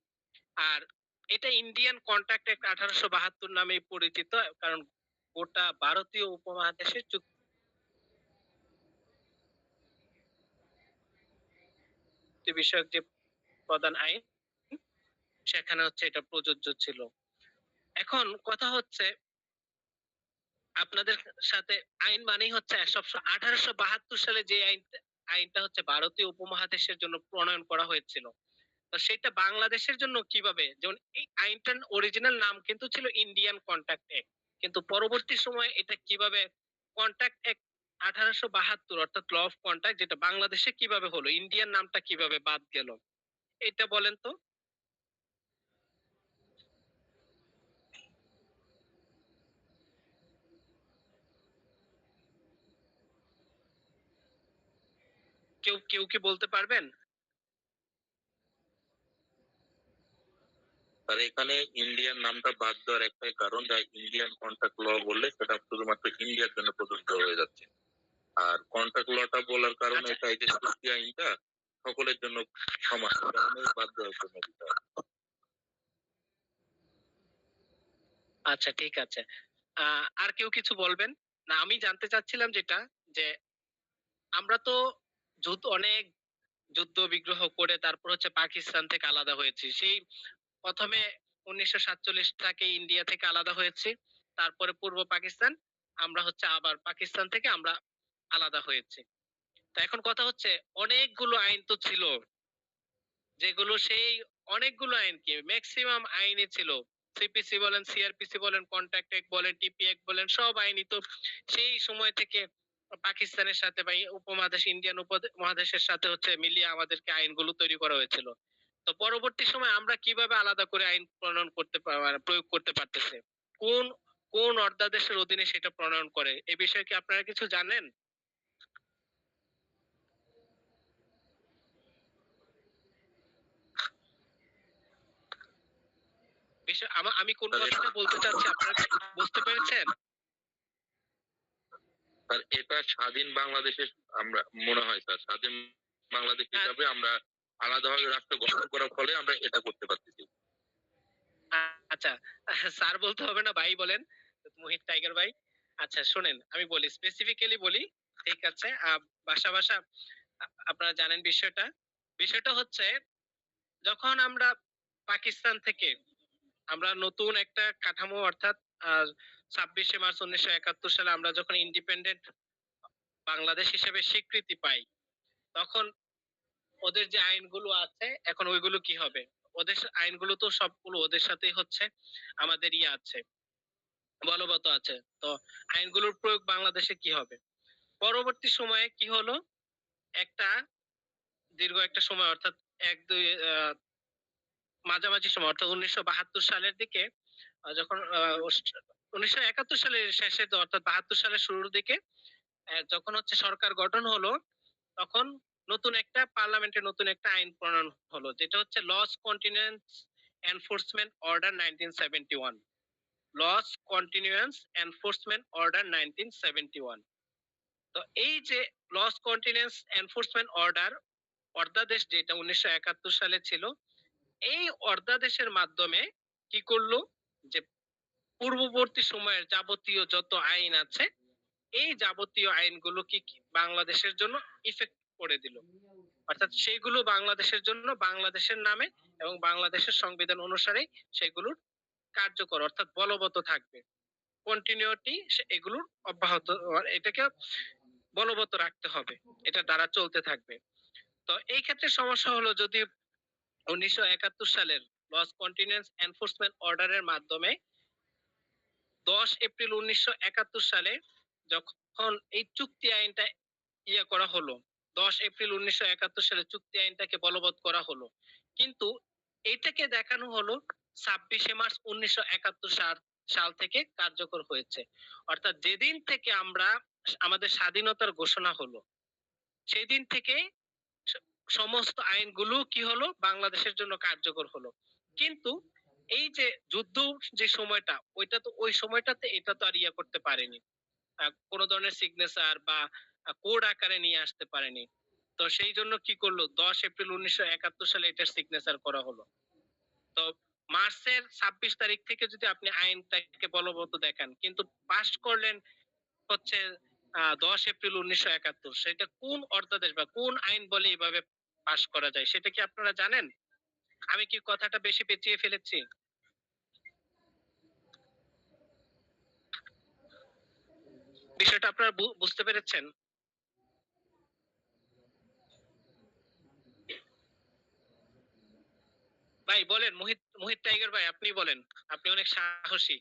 B: আর এটা ইন্ডিয়ান কন্ট্রাক্ট অ্যাক্ট 1872 নামে পরিচিত, কারণ গোটা ভারতীয় উপমহাদেশে চুক্তি বিষয়ক যে প্রধান আইন, সেখানে হচ্ছে এটা প্রযোজ্য ছিল। এখন কথা হচ্ছে, আপনাদের সাথে আইন মানেই হচ্ছে সবসময় 1872 সালে যে আইনটা হচ্ছে ভারতীয় উপমহাদেশের জন্য প্রণয়ন করা হয়েছিল, তো সেটা বাংলাদেশের জন্য কিভাবে, যেমন এই আইনটার অরিজিনাল নাম কিন্তু ছিল ইন্ডিয়ান কন্ট্রাক্ট অ্যাক্ট, কিন্তু পরবর্তী সময়ে এটা কিভাবে কন্ট্রাক্ট অ্যাক্ট 1872 অর্থাৎ ল অফ কন্ট্রাক্ট, যেটা বাংলাদেশে কিভাবে হলো, ইন্ডিয়ান নামটা কিভাবে বাদ গেল, এটা বলেন তো। কেউ কেউ কি বলতে পারবেন?
E: আর এখানে ইন্ডিয়ান নামটা বাদ দেওয়ার একটাই কারণ, যা ইন্ডিয়ান কন্ট্রাক্ট ল বললে সেটা শুধুমাত্র ইন্ডিয়ার জন্য প্রযোজ্য হয়ে যাচ্ছে। আর কন্ট্রাক্ট লটা বলার কারণে
B: আচ্ছা
E: এটা এই যে চুক্তি আইনটা সকলের জন্য সমান, এই কারণে বাদ দেওয়ার জন্য দিতে হয়।
B: আচ্ছা, ঠিক আছে। আর কেউ কিছু বলবেন? না, আমি জানতে চাচ্ছিলাম যেটা, যে আমরা তো অনেক যুদ্ধ বিগ্রহ করে তারপর হচ্ছে পাকিস্তান থেকে আলাদা হয়েছি। সেই প্রথমে 1947 থেকে ইন্ডিয়া থেকে আলাদা হয়েছি, তারপরে পূর্ব পাকিস্তান, আমরা হচ্ছে আবার পাকিস্তান থেকে আমরা আলাদা হয়েছি। তো এখন কথা হচ্ছে, অনেকগুলো আইন তো ছিল, যেগুলো সেই অনেকগুলো আইন কি ম্যাক্সিমাম আইনে ছিল। সিপিসি বলেন, সিআরপিসি বলেন, কন্ট্রাক্ট অ্যাক্ট বলেন, টিপি অ্যাক্ট বলেন, সব আইনই তো সেই সময় থেকে পাকিস্তানের সাথে বা এই উপমহাদেশ ইন্ডিয়ান উপমহাদেশের সাথে হচ্ছে মিলিয়ে আমাদেরকে আইনগুলো তৈরি করা হয়েছিল। তো পরবর্তী সময় আমরা কিভাবে আলাদা করে আইন প্রণয়ন করতে মানে প্রয়োগ করতে পারতেছে, কোন কোন অর্ধাদেশের অধীনে সেটা প্রণয়ন করে, এ বিষয়ে কি আপনারা কিছু জানেন? বিষয় আমি কোন কথাটা বলতে চাচ্ছি আপনারা কি বুঝতে পেরেছেন?
E: স্যার এটা স্বাধীন বাংলাদেশের, আমরা মনে হয় স্যার স্বাধীন বাংলাদেশ হিসাবে আমরা আলাদাভাবে রাষ্ট্র গঠন করার ফলে আমরা এটা করতে পারতেছি।
B: আচ্ছা, স্যার বলতে হবে না, ভাই বলেন, মোহিত টাইগার ভাই। আচ্ছা শুনেন, আমি বলি, স্পেসিফিক্যালি বলি, ঠিক আছে। ভাষা ভাষা আপনারা জানেন বিষয়টা। বিষয়টা হচ্ছে, যখন আমরা পাকিস্তান থেকে আমরা নতুন একটা কাঠামো অর্থাৎ 26শে মার্চ 1971 সালে আমরা যখন ইন্ডিপেন্ডেন্ট বাংলাদেশ হিসেবে স্বীকৃতি পাই, তখন ওদের যে আইনগুলো আছে এখন ওইগুলো কি হবে, ওদের আইনগুলো তো সবগুলো ওদের সাথেই হচ্ছে আমাদের ইয়ে আছে, বলবৎ আছে। তো আইনগুলোর প্রয়োগ বাংলাদেশে কি হবে? পরবর্তী সময়ে কি হলো, একটা দীর্ঘ একটা সময় অর্থাৎ এক দুই মাঝামাঝি সময় অর্থাৎ 1972 সালের দিকে, যখন 1971 সালের শেষে তো অর্থাৎ 72 সালের শুরুর দিকে যখন হচ্ছে সরকার গঠন হলো, তখন নতুন একটা পার্লামেন্টে নতুন একটা আইন প্রণয়ন হলো, যেটা হচ্ছে laws continuance enforcement order 1971। Laws continuance enforcement order 1971। তো এই যে লস কন্টিনিউয়ান্স এনফোর্সমেন্ট অর্ডার, অর্ধাদেশ যেটা 1971 সালে ছিল, এই অর্ধাদেশের মাধ্যমে কি করলো, যে পূর্ববর্তী সময়ের যাবতীয় যত আইন আছে, এই যাবতীয় আইনগুলো কি কি বাংলাদেশের জন্য ইফেক্ট করে দিল, অর্থাৎ সেইগুলো বাংলাদেশের জন্য বাংলাদেশের নামে এবং বাংলাদেশের সংবিধান অনুসারে সেগুলোর কার্যকর অর্থাৎ বলবৎ থাকবে। কন্টিনিউটি এগুলোর অব্যাহত, এটাকে বলবৎ রাখতে হবে, এটা দ্বারা চলতে থাকবে। তো এই ক্ষেত্রে সমস্যা হলো, যদি 1971 সালের লস কন্টিনিউয়ান্স এনফোর্সমেন্ট অর্ডারের মাধ্যমে 10 এপ্রিল 1971 সালে যখন এই চুক্তি আইনটা ইয়ে করা হলো, 10 এপ্রিল 1971 সালে চুক্তি আইনটাকে বলবৎ করা হলো, কিন্তু এটাকে দেখানো হলো 26শে মার্চ 1971 সাল থেকে কার্যকর হয়েছে। অর্থাৎ যেদিন থেকে আমরা আমাদের স্বাধীনতার ঘোষণা হলো, সেই দিন থেকে স- সমস্ত আইনগুলো কি হলো বাংলাদেশের জন্য কার্যকর হলো। কিন্তু এই যে যুদ্ধ, যে সময়টা, ওইটা তো ওই সময়টাতে এটা তো আর ইয়ে করতে পারেনি, কোনো ধরনের সিগনেচার বা কোড আকারে নিয়ে আসতে পারেনি। তো সেই জন্য কি করলো, 10 এপ্রিল 1971 সালে এটার সিগনেচার করা হলো। তো মার্চের 26 তারিখ থেকে যদি আপনি আইনটাকে বলবৎ দেখান, কিন্তু পাস করলেন হচ্ছে 10 এপ্রিল 1971, সেটা কোন অর্ধাদেশ বা কোন আইন বলে এইভাবে পাস করা যায়, সেটা কি আপনারা জানেন? আমি কি কথাটা বেশি পেঁচিয়ে ফেলেছি? বিষয়টা আপনারা বুঝতে পেরেছেন? ভাই বলেন, মোহিত মোহিত টাইগার ভাই, আপনি বলেন, আপনি অনেক সাহসী,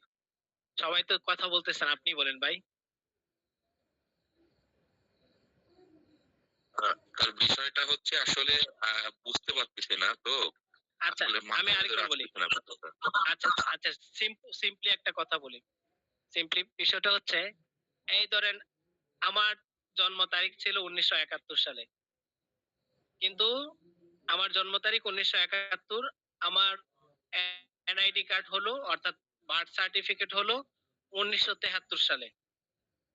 B: সবাই তো কথা বলতেছেন, আপনি বলেন ভাই।
E: তার বিষয়টা হচ্ছে আসলে বুঝতে পারতেছি না তো।
B: আচ্ছা
E: আসলে
B: আমি
E: মাথার
B: আরেকবার
E: ভিতরে
B: বলি।
E: আসতেছে না ব্যাপারটা।
B: আচ্ছা আচ্ছা, সিম্পলি একটা কথা বলি। সিম্পলি বিষয়টা হচ্ছে, এই ধরেন আমার জন্ম তারিখ ছিল 1971 সালে, কিন্তু আমার জন্ম তারিখ 1971, আমার এনআইডি কার্ড হলো অর্থাৎ বার্থ সার্টিফিকেট হলো 1973 সালে,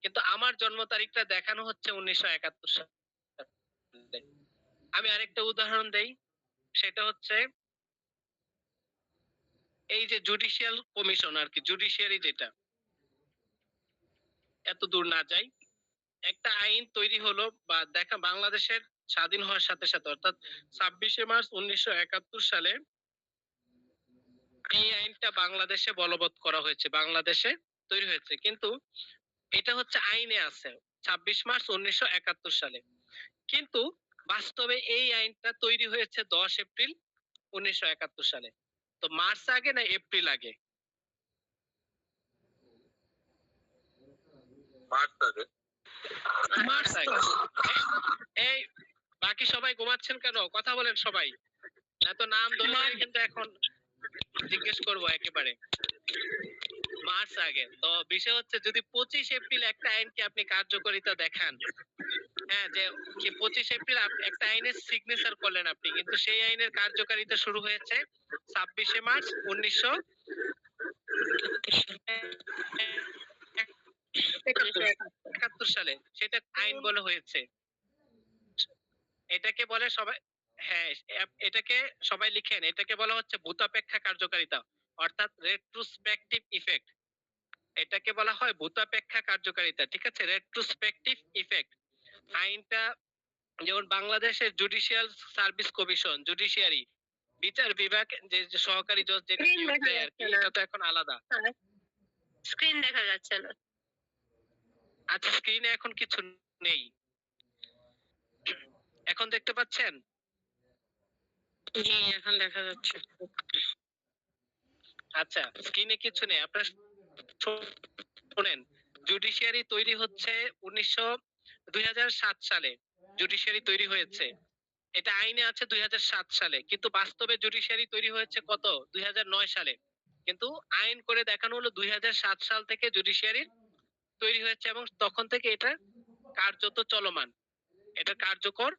B: কিন্তু আমার জন্ম তারিখটা দেখানো হচ্ছে 1971 সালে। আমি আরেকটা উদাহরণ দেই, সেটা হচ্ছে এই যে জুডিশিয়াল কমিশন আর কি, জুডিশিয়ারি যেটা, এত দূর না যাই, একটা আইন তৈরি হলো বা দেখা বাংলাদেশের স্বাধীন হওয়ার সাথে সাথে অর্থাৎ 26শে মার্চ 1971 সালে এই আইনটা বাংলাদেশে বলবৎ করা হয়েছে, বাংলাদেশে তৈরি হয়েছে, কিন্তু এটা হচ্ছে আইনে আছে 26 মার্চ 1971 সালে, কিন্তু বাস্তবে এই আইনটা তৈরি হয়েছে 10 এপ্রিল 1971 সালে। তো মার্চ আগে না এপ্রিল আগে?
E: মার্চ আগে।
B: মার্চ আগে। এই বাকি সবাই ঘুমাচ্ছেন কেন? কথা বলেন সবাই। এত নাম ধরে ধরে কিন্তু এখন জিজ্ঞেস করবো একেবারে। মার্চ আগে। তো বিষয় হচ্ছে, যদি 25 এপ্রিল একটা আইনকে আপনি কার্যকারিতা দেখান, হ্যাঁ, যে 25 এপ্রিল একটা আইনের সিগনেচার করলেন আপনি, কিন্তু সেই আইনের কার্যকারিতা শুরু হয়েছে 26শে মার্চ 1971 সালে, সেটা আইন বলে হয়েছে। এটাকে বলে সবাই, হ্যাঁ, এটাকে সবাই লিখেন, এটাকে বলা হচ্ছে ভূতাপেক্ষা কার্যকারিতা, অর্থাৎ রেট্রোস্পেকটিভ ইফেক্ট। এটাকে বলা হয় ভূতাপেক্ষা কার্যকারিতা, ঠিক আছে, রেট্রোস্পেকটিভ ইফেক্ট। আইনটা যেমন বাংলাদেশের জুডিশিয়াল সার্ভিস কমিশন, জুডিশিয়ারি বিচার বিভাগ, যে যে সহকারী জজ যেটা
D: Screen
B: নিয়োগ
D: দেখা
B: দেয় আর কি,
D: যাচ্ছে না।
B: এটা তো এখন আলাদা।
D: স্ক্রিন দেখা যাচ্ছে না।
B: আচ্ছা, স্ক্রিনে এখন কিছু নেই, এখন দেখতে পাচ্ছেন?
D: জি, এখন দেখা যাচ্ছে।
B: আচ্ছা, স্ক্রিনে কিছু নেই, আপনারা শোনেন। জুডিশিয়ারি তৈরি হচ্ছে 2007 সালে, জুডিশিয়ারি তৈরি হয়েছে, এটা আইনে আছে 2007 সালে, কিন্তু বাস্তবে জুডিশিয়ারি তৈরি হয়েছে কত? 2009 সালে, কিন্তু আইন করে দেখানো হলো 2007 সাল থেকে জুডিশিয়ারি তৈরি হয়েছে, এবং তখন থেকে এটা কার্যত চলমান, এটা কার্যকর।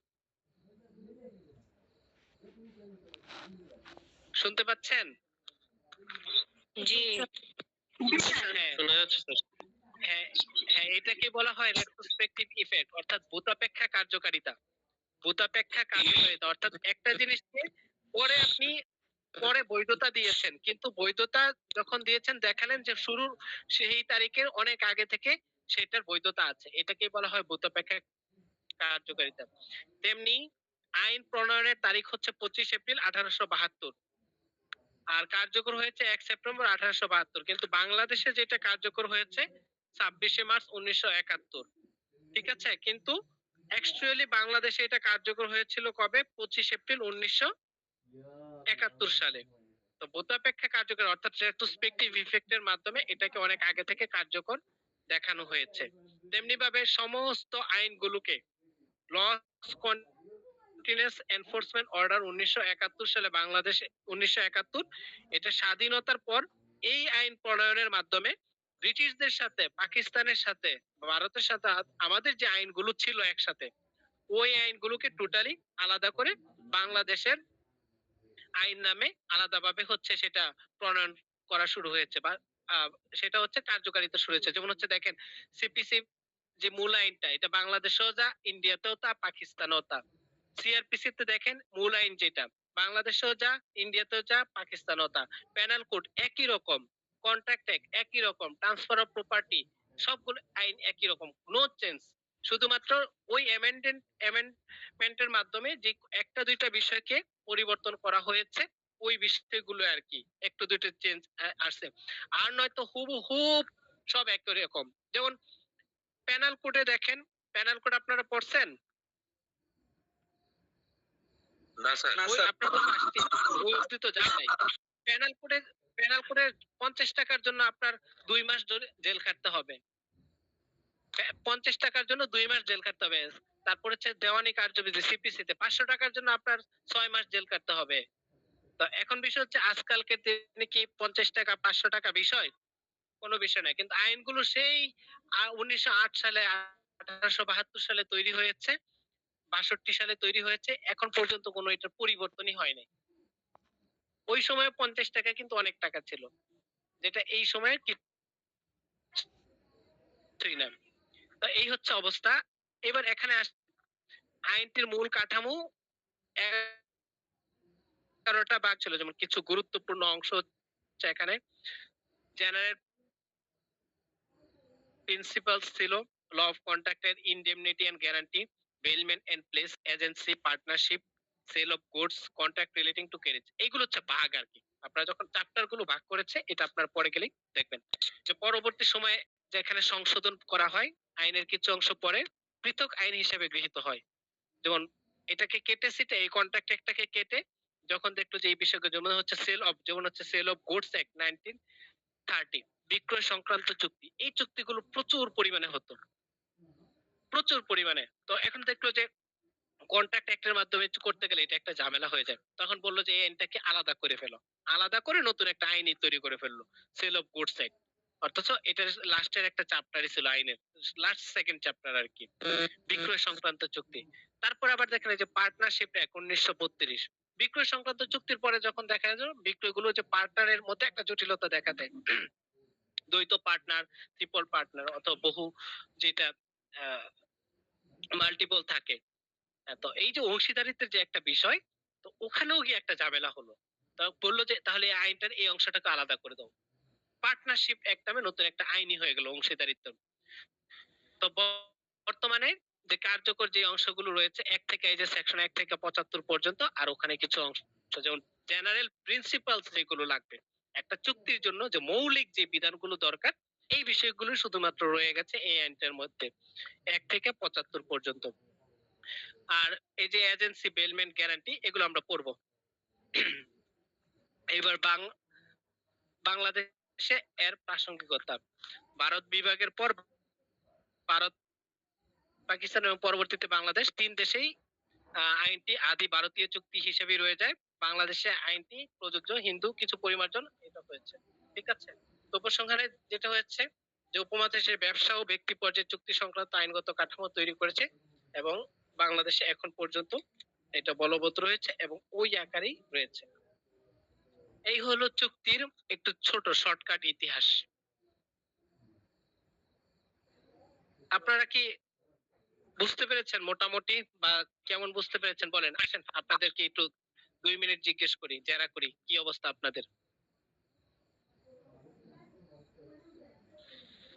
B: শুনতে পাচ্ছেন?
D: জি,
B: হ্যাঁ
C: শোনা যাচ্ছে স্যার।
B: হ্যাঁ হ্যাঁ, এটাকে বলা হয় রেট্রোস্পেকটিভ ইফেক্ট, অর্থাৎ ভূতাপেক্ষা কার্যকারিতা। ভূতাপেক্ষা কার্যকারিতা অর্থাৎ একটা জিনিসকে পরে আপনি পরে বৈধতা দিয়েছেন, কিন্তু বৈধতা যখন দিয়েছেন দেখালেন যে শুরুর সেই তারিখের অনেক আগে থেকে সেটার বৈধতা আছে, এটাকে বলা হয় ভূতাপেক্ষা কার্যকারিতা। তেমনি আইন প্রণয়নের তারিখ হচ্ছে 25 এপ্রিল 1872, আর কার্যকর হয়েছে 1 সেপ্টেম্বর 1872, কিন্তু বাংলাদেশে যেটা কার্যকর হয়েছে 26শে মার্চ 1971, ঠিক আছে, কিন্তু অ্যাকচুয়ালি বাংলাদেশে এটা কার্যকর হয়েছিল কবে? 25 এপ্রিল 1971 সালে। তো ভূতাপেক্ষা কার্যকর অর্থাৎ রেট্রোস্পেকটিভ ইফেক্টের মাধ্যমে এটাকে অনেক আগে থেকে কার্যকর দেখানো হয়েছে। তেমনি ভাবে সমস্ত আইনগুলোকে লস কন্টিনিউয়াস এনফোর্সমেন্ট অর্ডার 1971 সালে বাংলাদেশে 1971, এটা স্বাধীনতার পর এই আইন প্রণয়নের মাধ্যমে ব্রিটিশদের সাথে, পাকিস্তানের সাথে, ভারতের সাথে আমাদের যে আইনগুলো ছিল একসাথে, ওই আইনগুলোকে টোটালি আলাদা করে বাংলাদেশের আইন নামে আলাদাভাবে হচ্ছে সেটা প্রণয়ন করা শুরু হয়েছে, বা সেটা হচ্ছে কার্যকারিতা শুরু হয়েছে। যেমন হচ্ছে দেখেন, সিপিসি যে মূল আইনটা, এটা বাংলাদেশেও যা, ইন্ডিয়াতেও তা, পাকিস্তানেও তা। সিআরপিসি তে দেখেন মূল আইন যেটা, বাংলাদেশেও যা, ইন্ডিয়াতেও যা, পাকিস্তানেও তা। প্যানাল কোড একই রকম, কন্ট্রাক্ট অ্যাক্ট একই রকম, ট্রান্সফার অফ প্রপার্টি, সবগুলো আইন একই রকম, নো চেঞ্জ। শুধুমাত্র ওই অ্যামেন্ডমেন্টের মাধ্যমে যে একটা দুইটা বিষয়কে পরিবর্তন করা হয়েছে, ওই বিষয়গুলো আর কি একটু দুটো চেঞ্জ আসছে, আর নয়তো হুবহুব সব একই রকম। যেমন প্যানাল কোডে দেখেন, প্যানাল কোড আপনারা পড়ছেন?
E: না স্যার।
B: ওই আপনার তো পাঁচটি, ওই অবধি তো জানা নাই। প্যানাল কোডে 50 টাকার জন্য আপনার 2 মাস ধরে জেল খাটতে হবে। 50 টাকার জন্য 2 মাস জেল কাটতে হবে। তারপর হচ্ছে দেওয়ানি কার্যবিধি সিপিসিতে 500 টাকার জন্য আপনার 6 মাস জেল কাটতে হবে। তো এখন বিষয় হচ্ছে আজকালকে দিনে কি 50 টাকা 500 টাকা বিষয়? কোনো বিষয় না। কিন্তু আইনগুলো সেই 1908 সালে 1872 সালে তৈরি হয়েছে, 62 সালে তৈরি হয়েছে। এখন পর্যন্ত কোনো এটার পরিবর্তনই হয় নাই। ওই সময়ে 50 টাকা কিন্তু অনেক টাকা ছিল। যেটা এই সময়ে কিছুই না। তো এই হচ্ছে অবস্থা। এবার এখানে আইনটির মূল কাঠামো 11টা ভাগ ছিল। যেমন কিছু গুরুত্বপূর্ণ অংশ হচ্ছে এখানে জেনারেল প্রিন্সিপালস ছিল, ল অফ কন্ট্রাক্টের indemnity and guarantee, bailment and pledge agency, partnership, sale of goods, contract relating to carriage. এইগুলো হচ্ছে ভাগ আর কি। আপনারা যখন চ্যাপ্টার গুলো ভাগ করেছে এটা আপনার পরে গেলেই দেখবেন যে পরবর্তী সময়ে যেখানে সংশোধন করা হয় আইনের কিছু অংশ পরে পৃথক আইন হিসেবে গৃহীত হয়। যেমন এটাকে কেটে সেটা এই কন্ট্রাক্ট একটাকে কেটে যখন দেখলো যে এই বিষয়গুলো যেমন হচ্ছে সেল অফ গুডস অ্যাক্ট 1930, বিক্রয় সংক্রান্ত চুক্তি, এই চুক্তিগুলো প্রচুর পরিমাণে হতো, প্রচুর পরিমাণে। তো এখন দেখলো যে কন্ট্রাক্ট অ্যাক্টের মাধ্যমে করতে গেলে এটা একটা ঝামেলা হয়ে যায়। তখন বললো যে এই আইনটাকে আলাদা করে ফেলো, আলাদা করে নতুন একটা আইন তৈরি করে ফেললো, সেল অফ গুডস অ্যাক্ট। অথচ এটার লাস্টের একটা চ্যাপ্টারই ছিল আইনের, লাস্ট সেকেন্ড চ্যাপ্টার আর কি, বিক্রয় সংক্রান্ত চুক্তি। তারপর আবার দেখেন এই যে পার্টনারশিপ অ্যাক্ট 1932, বিক্রয় সংক্রান্ত চুক্তির পরে যখন দেখা যায় বিক্রয়গুলো যে পার্টনারের মধ্যে একটা জটিলতা দেখা দেয়, দ্বৈত পার্টনার, ট্রিপল পার্টনার অথবা বহু যেটা মাল্টিপল থাকে। তো এই যে অংশীদারিত্বের যে একটা বিষয়, তো ওখানেও গিয়ে একটা ঝামেলা হলো। তো বললো যে তাহলে এই আইনটার এই অংশটাকে আলাদা করে দাও। পার্টনারশিপ অ্যাক্ট নামে নতুন একটা আইনই হয়ে গেল অংশীদারিত্ব। তো বর্তমানে যে কার্যকর যে অংশগুলো রয়েছে এক থেকে এই যে সেকশন 1 থেকে 75 পর্যন্ত, আর ওখানে কিছু অংশ যেমন জেনারেল প্রিন্সিপালস যেগুলো লাগবে একটা চুক্তির জন্য, যে মৌলিক যে বিধানগুলো দরকার, এই বিষয়গুলো শুধুমাত্র রয়ে গেছে এই আইনটার মধ্যে 1 থেকে 75 পর্যন্ত। আর এই যে এজেন্সি, বেলমেন্ট, গ্যারান্টি, এগুলো আমরা পড়বো। এবার বাংলাদেশে এর প্রাসঙ্গিকতা। ভারত বিভাগের পর ভারত, পাকিস্তান এবং পরবর্তীতে বাংলাদেশ, 3 দেশেই আইনটি আদি ভারতীয় চুক্তি হিসেবে রয়ে যায়। বাংলাদেশে আইনটি প্রযোজ্য হিন্দু কিছু পরিমার্জন এটা হয়েছে। ঠিক আছে। তো উপসংহারে যেটা হয়েছে যে উপমহাদেশের ব্যবসা ও ব্যক্তি পর্যায়ে চুক্তি সংক্রান্ত আইনগত কাঠামো তৈরি করেছে এবং বাংলাদেশে এখন পর্যন্ত এটা বলবৎ রয়েছে এবং ওই আকারেই রয়েছে। এই হলো চুক্তির একটু ছোট শর্টকাট ইতিহাস। আপনারা কি বুঝতে পেরেছেন মোটামুটি, বা কেমন বুঝতে পেরেছেন বলেন? আসেন আপনাদেরকে একটু 2 মিনিট জিজ্ঞেস করি, জেরা করি কি অবস্থা আপনাদের।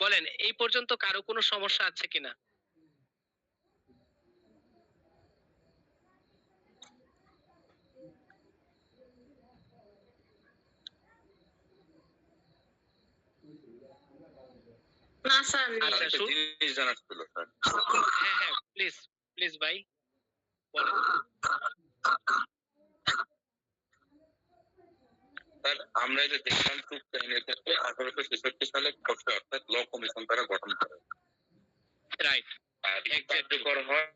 B: বলেন এই পর্যন্ত কারো কোনো সমস্যা আছে কিনা?
C: না স্যার,
E: আর
B: আচ্ছা
E: একটা জিনিস জানার ছিল স্যার।
B: হ্যাঁ হ্যাঁ, প্লিজ প্লিজ ভাই বলেন।
E: স্যার আমরা এই যে দেখলাম চুক্তি আইনের ক্ষেত্রে 1863 সালে খসড়া অর্থাৎ ল কমিশন তারা গঠন করে,
B: রাইট,
E: আর
B: Exactly.
E: কার্যকর হয়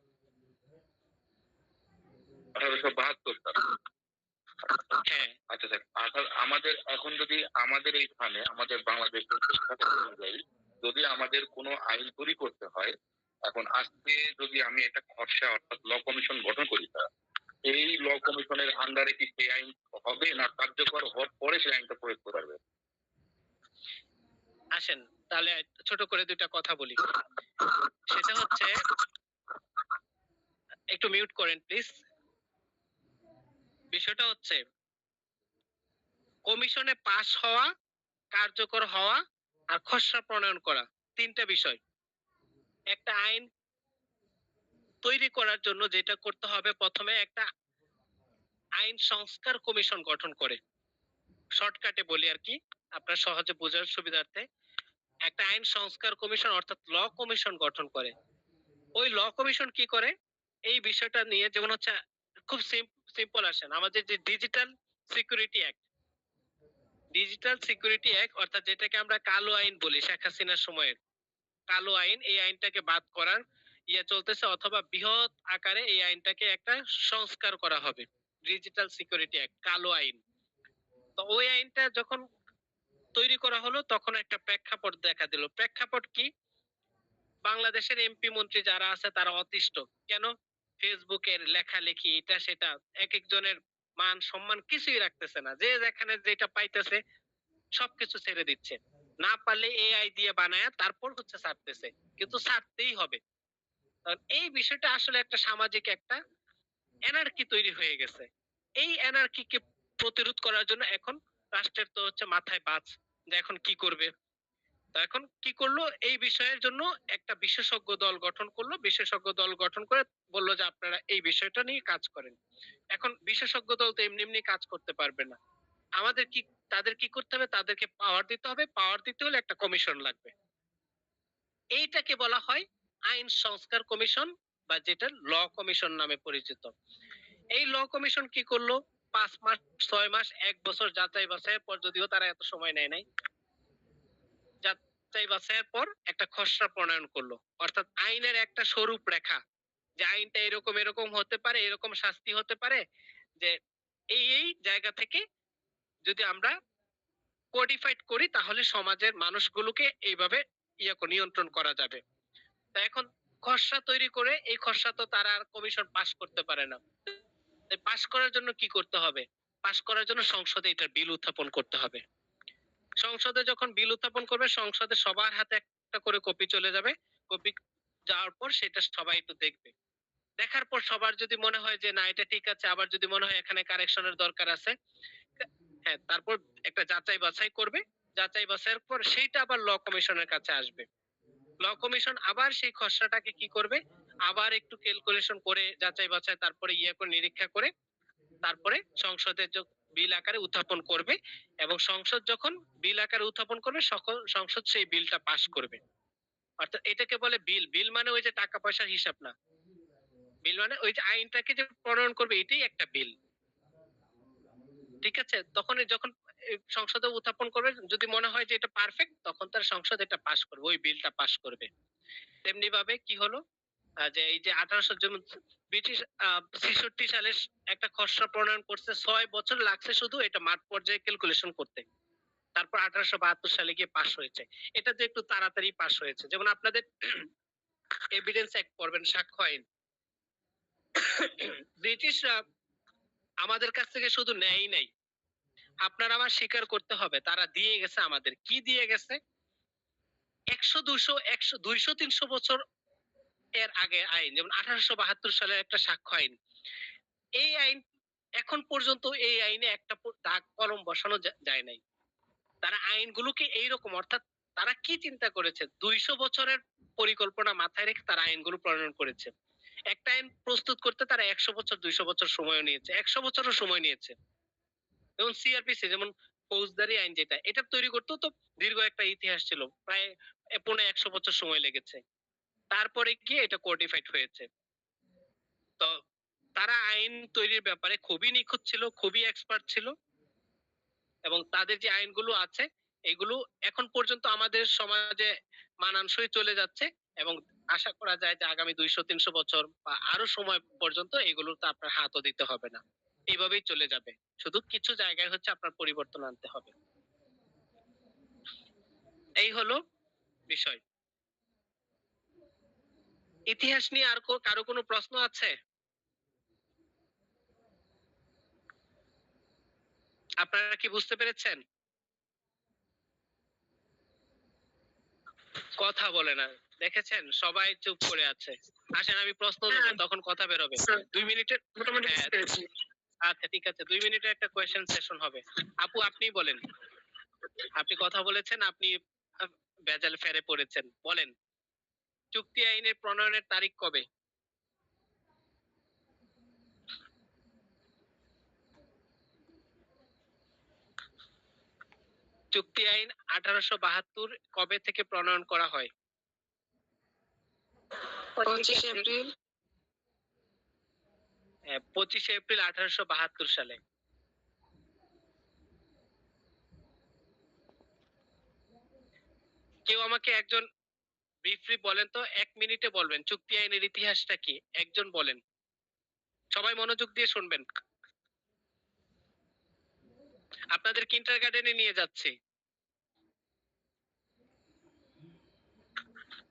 E: 1872 সালে।
B: হ্যাঁ
E: আচ্ছা স্যার, আমাদের এখন যদি আমাদের এইখানে আমাদের বাংলাদেশের প্রেক্ষাপট অনুযায়ী যদি আমাদের কোনো আইন তৈরি করতে হয়, এখন আজকে যদি আমি একটা খসড়া অর্থাৎ ল কমিশন গঠন করি, স্যার এই ল কমিশনের আন্ডারে কি সেই আইন হবে না কার্যকর হওয়ার পরে সেই আইনটা প্রয়োগ করা হবে?
B: আসেন তাহলে ছোট করে দুইটা কথা বলি। সেটা হচ্ছে, একটু মিউট করেন প্লিজ। বিষয়টা হচ্ছে কমিশনে পাস হওয়া, কার্যকর হওয়া আর খসড়া প্রণয়ন করা, 3টা বিষয়। একটা আইন তৈরি করার জন্য যেটা করতে হবে, প্রথমে একটা আইন সংস্কার কমিশন গঠন করে, শর্টকাটে বলি আর কি আপনার সহজে বোঝার সুবিধার্থে, একটা আইন সংস্কার কমিশন অর্থাৎ ল কমিশন গঠন করে। ওই ল কমিশন কি করে এই বিষয়টা নিয়ে, যেমন হচ্ছে খুব সিম্পল আসেন, আমাদের যে ডিজিটাল সিকিউরিটি অ্যাক্ট অর্থাৎ যেটাকে আমরা কালো আইন বলি শেখ হাসিনার সময়ের, কালো আইন, এই আইনটাকে বাদ করার চলতেছে, অথবা বৃহৎ আকারে এই আইনটাকে একটা সংস্কার করা হবে, ডিজিটাল সিকিউরিটি অ্যাক্ট, কালো আইন। তো ওই আইনটা যখন তৈরি করা হলো তখন একটা প্রেক্ষাপট দেখা দিল। প্রেক্ষাপট কি? বাংলাদেশের এমপি মন্ত্রী যারা আছে তারা অতিষ্ঠ। কেন? ফেসবুকের লেখালেখি এটা সেটা, এক একজনের মান সম্মান কিছুই রাখতেছে না, যে যেখানে যেটা পাইতেছে সবকিছু ছেড়ে দিচ্ছে। না পারলে এআই দিয়ে বানায় তারপর ছাড়তেছে, কিন্তু ছাড়তেই হবে। কারণ এই বিষয়টা আসলে একটা সামাজিক একটা এনার্কি তৈরি হয়ে গেছে। এই এনার্কিকে প্রতিরোধ করার জন্য এখন রাষ্ট্রের তো মাথায় বাজ, যে এখন কি করবে। তো এখন কি করলো, এই বিষয়ের জন্য একটা বিশেষজ্ঞ দল গঠন করলো। বিশেষজ্ঞ দল গঠন করে বললো যে আপনারা এই বিষয়টা নিয়ে কাজ করেন। এখন বিশেষজ্ঞ দল তো এমনি এমনি কাজ করতে পারবে না। আমাদের কি, তাদের কি করতে হবে? তাদেরকে পাওয়ার দিতে হবে। পাওয়ার দিতে হলে একটা কমিশন লাগবে। এইটাকে বলা হয় আইন সংস্কার কমিশন, বা যেটা ল কমিশন নামে পরিচিত। এই ল কমিশন কি করলো? 5 মাস, 6 মাস, 1 বছর যাচাই বাছাইয়ের পর, যদিও তারা এত সময় নেয় নাই, যাচাই বাছাইয়ের পর একটা খসড়া প্রণয়ন করলো। অর্থাৎ আইনের একটা স্বরূপ রেখা, যে আইনটা এরকম এরকম হতে পারে, এরকম শাস্তি হতে পারে, যে এই এই জায়গা থেকে যদি আমরা কোডিফাইড করি তাহলে সমাজের মানুষগুলোকে এইভাবে নিয়ন্ত্রণ করা যাবে। তা এখন খসড়া তৈরি করে, এই খসড়া তো তারা আর কমিশন পাস করতে পারে না। পাস করার জন্য কি করতে হবে? পাস করার জন্য সংসদে এটার বিল উত্থাপন করতে হবে। সংসদে যখন বিল উত্থাপন করবে, সংসদে সবার হাতে একটা করে কপি চলে যাবে। কপি যাওয়ার পর সেটা সবাই একটু দেখবে। দেখার পর সবার যদি মনে হয় যে না এটা ঠিক আছে, আবার যদি মনে হয় এখানে কারেকশনের দরকার আছে, হ্যাঁ, তারপর একটা যাচাই বাছাই করবে। যাচাই বাছাইয়ের পর সেইটা আবার ল কমিশনের কাছে আসবে। ল কমিশন আবার সেই খসড়াটাকে কি করবে? আবার একটু ক্যালকুলেশন করে, যাচাই বাছাই, তারপরে করে নিরীক্ষা করে, তারপরে সংসদে বিল আকারে উত্থাপন করবে। এবং সংসদ যখন বিল আকারে উত্থাপন করবে, সকল সংসদ সেই বিলটা পাস করবে। অর্থাৎ এটাকে বলে বিল। বিল মানে ওই যে টাকা পয়সার হিসাব না। বিল মানে ওই যে আইনটাকে যে প্রণয়ন করবে, এটাই একটা বিল। ঠিক আছে? তখন যখন সংসদে উত্থাপন করবে, যদি মনে হয় যে এটা পারফেক্ট, তখন তার সংসদ এটা পাস করবে, ওই বিলটা পাস করবে। তেমনি ভাবে কি হলো, যে এই যে 1800 যেমন ব্রিটিশ 66 সালে একটা খসড়া প্রণয়ন করছে, 6 বছর লাগছে শুধু এটা মাঠ পর্যায়ে ক্যালকুলেশন করতে। তারপর 1872 সালে গিয়ে পাস হয়েছে। এটা যে একটু তাড়াতাড়ি পাস হয়েছে। যেমন আপনাদের এভিডেন্স অ্যাক্ট পড়বেন, সাক্ষ্য আইন। ব্রিটিশরা আমাদের কাছ থেকে শুধু নেয়ই নাই, আপনার আমার স্বীকার করতে হবে, তারা দিয়ে গেছে আমাদের। কি দিয়ে গেছে? 100, 200, 100, 200, 300 বছর এর আগে আইন, যেমন 1872 সালের একটা সাক্ষ্য আইন। এই আইন এখন পর্যন্ত এই আইনে একটা দাগ কলম বসানো যায় নাই। তারা আইনগুলোকে এইরকম, অর্থাৎ তারা কি চিন্তা করেছে? 200 বছরের পরিকল্পনা মাথায় রেখে তারা আইনগুলো প্রণয়ন করেছে। একটা আইন প্রস্তুত করতে তারা 100 বছর, 200 বছর সময় নিয়েছে, 100 বছরও সময় নিয়েছে। যেমন সিআরপিসি, যেমন ফৌজদারি আইন, যেটা এটা তৈরি করতেও তো দীর্ঘ একটা ইতিহাস ছিল, প্রায় 100 বছর সময় লেগেছে। তারপরে গিয়ে এটা কোডিফাইড হয়েছে। তো তারা আইন তৈরির ব্যাপারে খুবই নিখুঁত ছিল, খুবই এক্সপার্ট ছিল। এবং তাদের যে আইনগুলো আছে, এগুলো এখন পর্যন্ত আমাদের সমাজে মানানসই চলে যাচ্ছে। এবং আশা করা যায় যে আগামী 200-300 বছর বা আরো সময় পর্যন্ত এগুলোতে আপনার হাতও দিতে হবে না, এইভাবেই চলে যাবে। শুধু কিছু জায়গায় আপনার পরিবর্তন আনতে হবে। এই হলো বিষয়। ইতিহাস নিয়ে আর কারো কোনো প্রশ্ন আছে? আপনারা কি বুঝতে পেরেছেন? কথা বলে না, দেখেছেন? সবাই চুপ করে আছে। আসেন আমি প্রশ্ন দেবো, তখন কথা বেরোবে। 2 মিনিটের মোটামুটি বুঝতে পেরেছি। আচ্ছা ঠিক আছে, 2 মিনিটের একটা কোয়েশ্চেন সেশন হবে। আপু আপনি বলেন, আপনি কথা বলেছেন, আপনি ভেজাল ফেরে পড়েছেন, বলেন চুক্তি আইনের প্রণয়নের তারিখ কবে? চুক্তি আইন 1872 কবে থেকে প্রণয়ন করা হয়?
F: 25 এপ্রিল।
B: 25 এপ্রিল 1872 সালে। কেউ আমাকে একজন ব্রিফলি বলেন তো, 1 মিনিটে বলবেন চুক্তি আইনের ইতিহাসটা কি, একজন বলেন, সবাই মনোযোগ দিয়ে শুনবেন, আপনাদের কিন্ডার গার্ডেনে নিয়ে যাচ্ছি।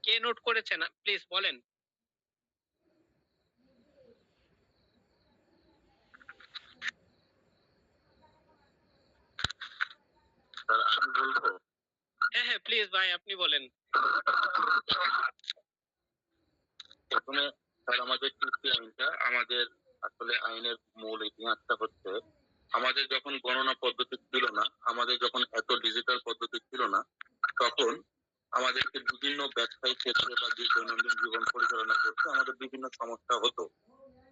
B: কে নোট করেছেন প্লিজ বলেন।
E: স্যার আমি বলবো,
B: হ্যাঁ হ্যাঁ প্লিজ ভাই আপনি বলেন।
E: প্রথমে স্যার আমাদের চুক্তি আইনটা, আমাদের আসলে আইনের মূল ইতিহাসটা হচ্ছে, আমাদের যখন গণনা পদ্ধতি ছিল না, আমাদের যখন এত ডিজিটাল পদ্ধতি ছিল না, তখন আমাদেরকে বিভিন্ন ব্যবসায়িক ক্ষেত্রে বা যে দৈনন্দিন জীবন পরিচালনা করতে আমাদের বিভিন্ন সমস্যা হতো।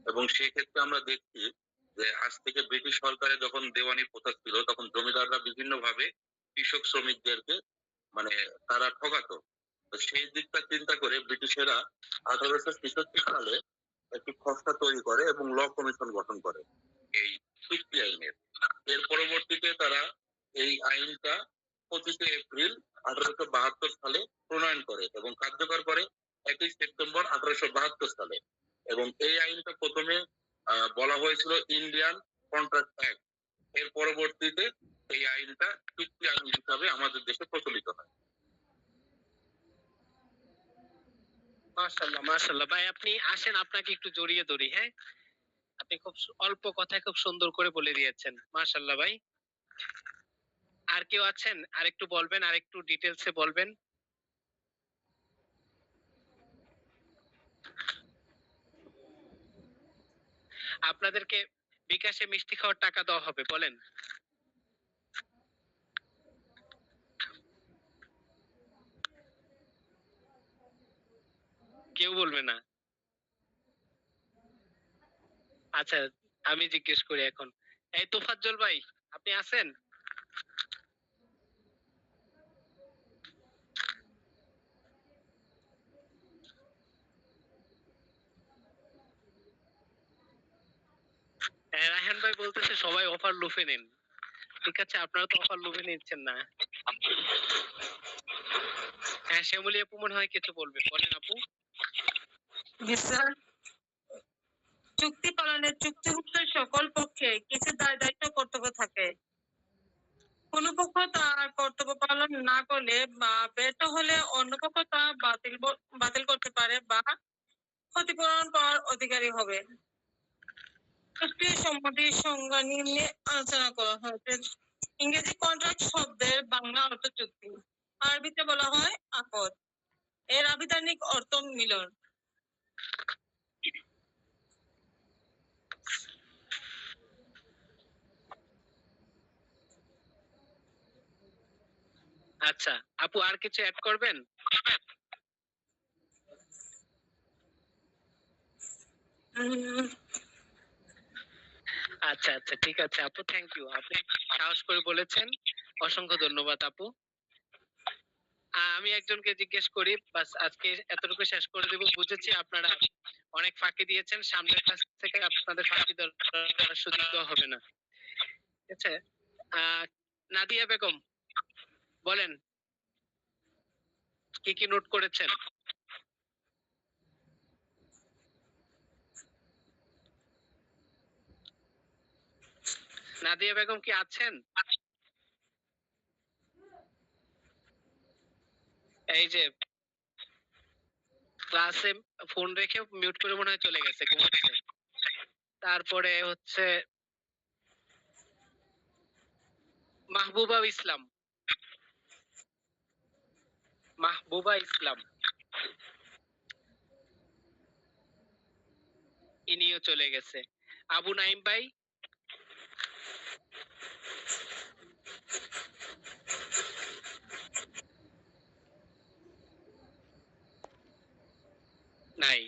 E: এবং সেই ক্ষেত্রে আমরা দেখছি যে আজ থেকে ব্রিটিশ সরকারের যখন দেওয়ানি প্রথা ছিল, তখন জমিদাররা বিভিন্ন ভাবে কৃষক শ্রমিকদেরকে মানে তারা ঠকাতো। তো সেই দিকটা চিন্তা করে ব্রিটিশেরা 1866 সালে একটি খসড়া তৈরি করে এবং ল কমিশন গঠন করে এই চুক্তি আইনের। এর পরবর্তীতে তারা এই আইনটা 25 এপ্রিল 1872 সালে প্রণয়ন করে এবং কার্যকর করে 1 সেপ্টেম্বর 1872 সালে। এবং এই আইনটা প্রথমে বলা হয়েছিল ইন্ডিয়ান কন্ট্রাক্ট অ্যাক্ট। এর পরবর্তীতে এই আইনটা চুক্তি আইন হিসাবে আমাদের দেশে প্রচলিত হয়।
B: মাশাআল্লাহ মাশাআল্লাহ ভাই, আপনি আসেন আপনাকে একটু জড়িয়ে ধরি। হ্যাঁ, আপনি খুব অল্প কথায় খুব সুন্দর করে বলে দিয়েছেন, মাশাআল্লাহ ভাই। আর কেউ আছেন আরেকটু বলবেন, আরেকটু ডিটেলসে বলবেন। আপনাদেরকে বিকাশে মিষ্টি খাওয়ার টাকা দেওয়া হবে, বলেন। কেউ বলবে না। আচ্ছা, আমি জিজ্ঞেস করি এখন। এই তোফাজ্জল ভাই, আপনি আছেন? রায়হান ভাই বলতেছে সবাই অফার লুফে নিন। ঠিক আছে, আপনারা তো অফার লুফে নিচ্ছেন না। হ্যাঁ, শ্যামলী আপু মনে হয় কিছু বলবে, বলেন আপু।
F: জি স্যার, চুক্তি পালনে চুক্তিভুক্ত সকল পক্ষে কিছু দায় দায়িত্ব কর্তব্য থাকে। কোন পক্ষ তার কর্তব্য পালন না করলে বা ব্যর্থ হলে অন্য পক্ষ তা বাতিল করতে পারে বা ক্ষতিপূরণ পাওয়ার অধিকারী হবে। চুক্তির সম্মতির সংজ্ঞা নিম্নে আলোচনা করা হয়েছে। ইংরেজি কন্ট্রাক্ট শব্দের বাংলা অর্থ চুক্তি, আরবিতে বলা হয় আকদ। এর আবিধানিক অর্থ মিলন।
B: আচ্ছা আপু, আর কিছু অ্যাড করবেন?
F: উম,
B: আচ্ছা আচ্ছা ঠিক আছে আপু, থ্যাংক ইউ, আপনি সাহস করে বলেছেন, অসংখ্য ধন্যবাদ আপু। আমি একজনকে জিজ্ঞেস করি, বাস আজকে এতটুকু শেষ করে দেব। বুঝেছি আপনারা অনেক ফাঁকি দিয়েছেন, সামনের ক্লাস থেকে আপনাদের ফাঁকি দেওয়ার সুযোগ দেওয়া হবে না। ঠিক আছে, নাদিয়া বেগম বলেন কি কি নোট করেছেন। নাদিয়া বেগম কি আছেন? এই যে ক্লাসে ফোন রেখে মিউট করে মনে হয় চলে গেছে, ঘুমাচ্ছে। তারপরে হচ্ছে মাহবুবা ইসলাম, মাহবুবা ইসলাম ইনিও চলে গেছে। আবু নাইম ভাই, নাই।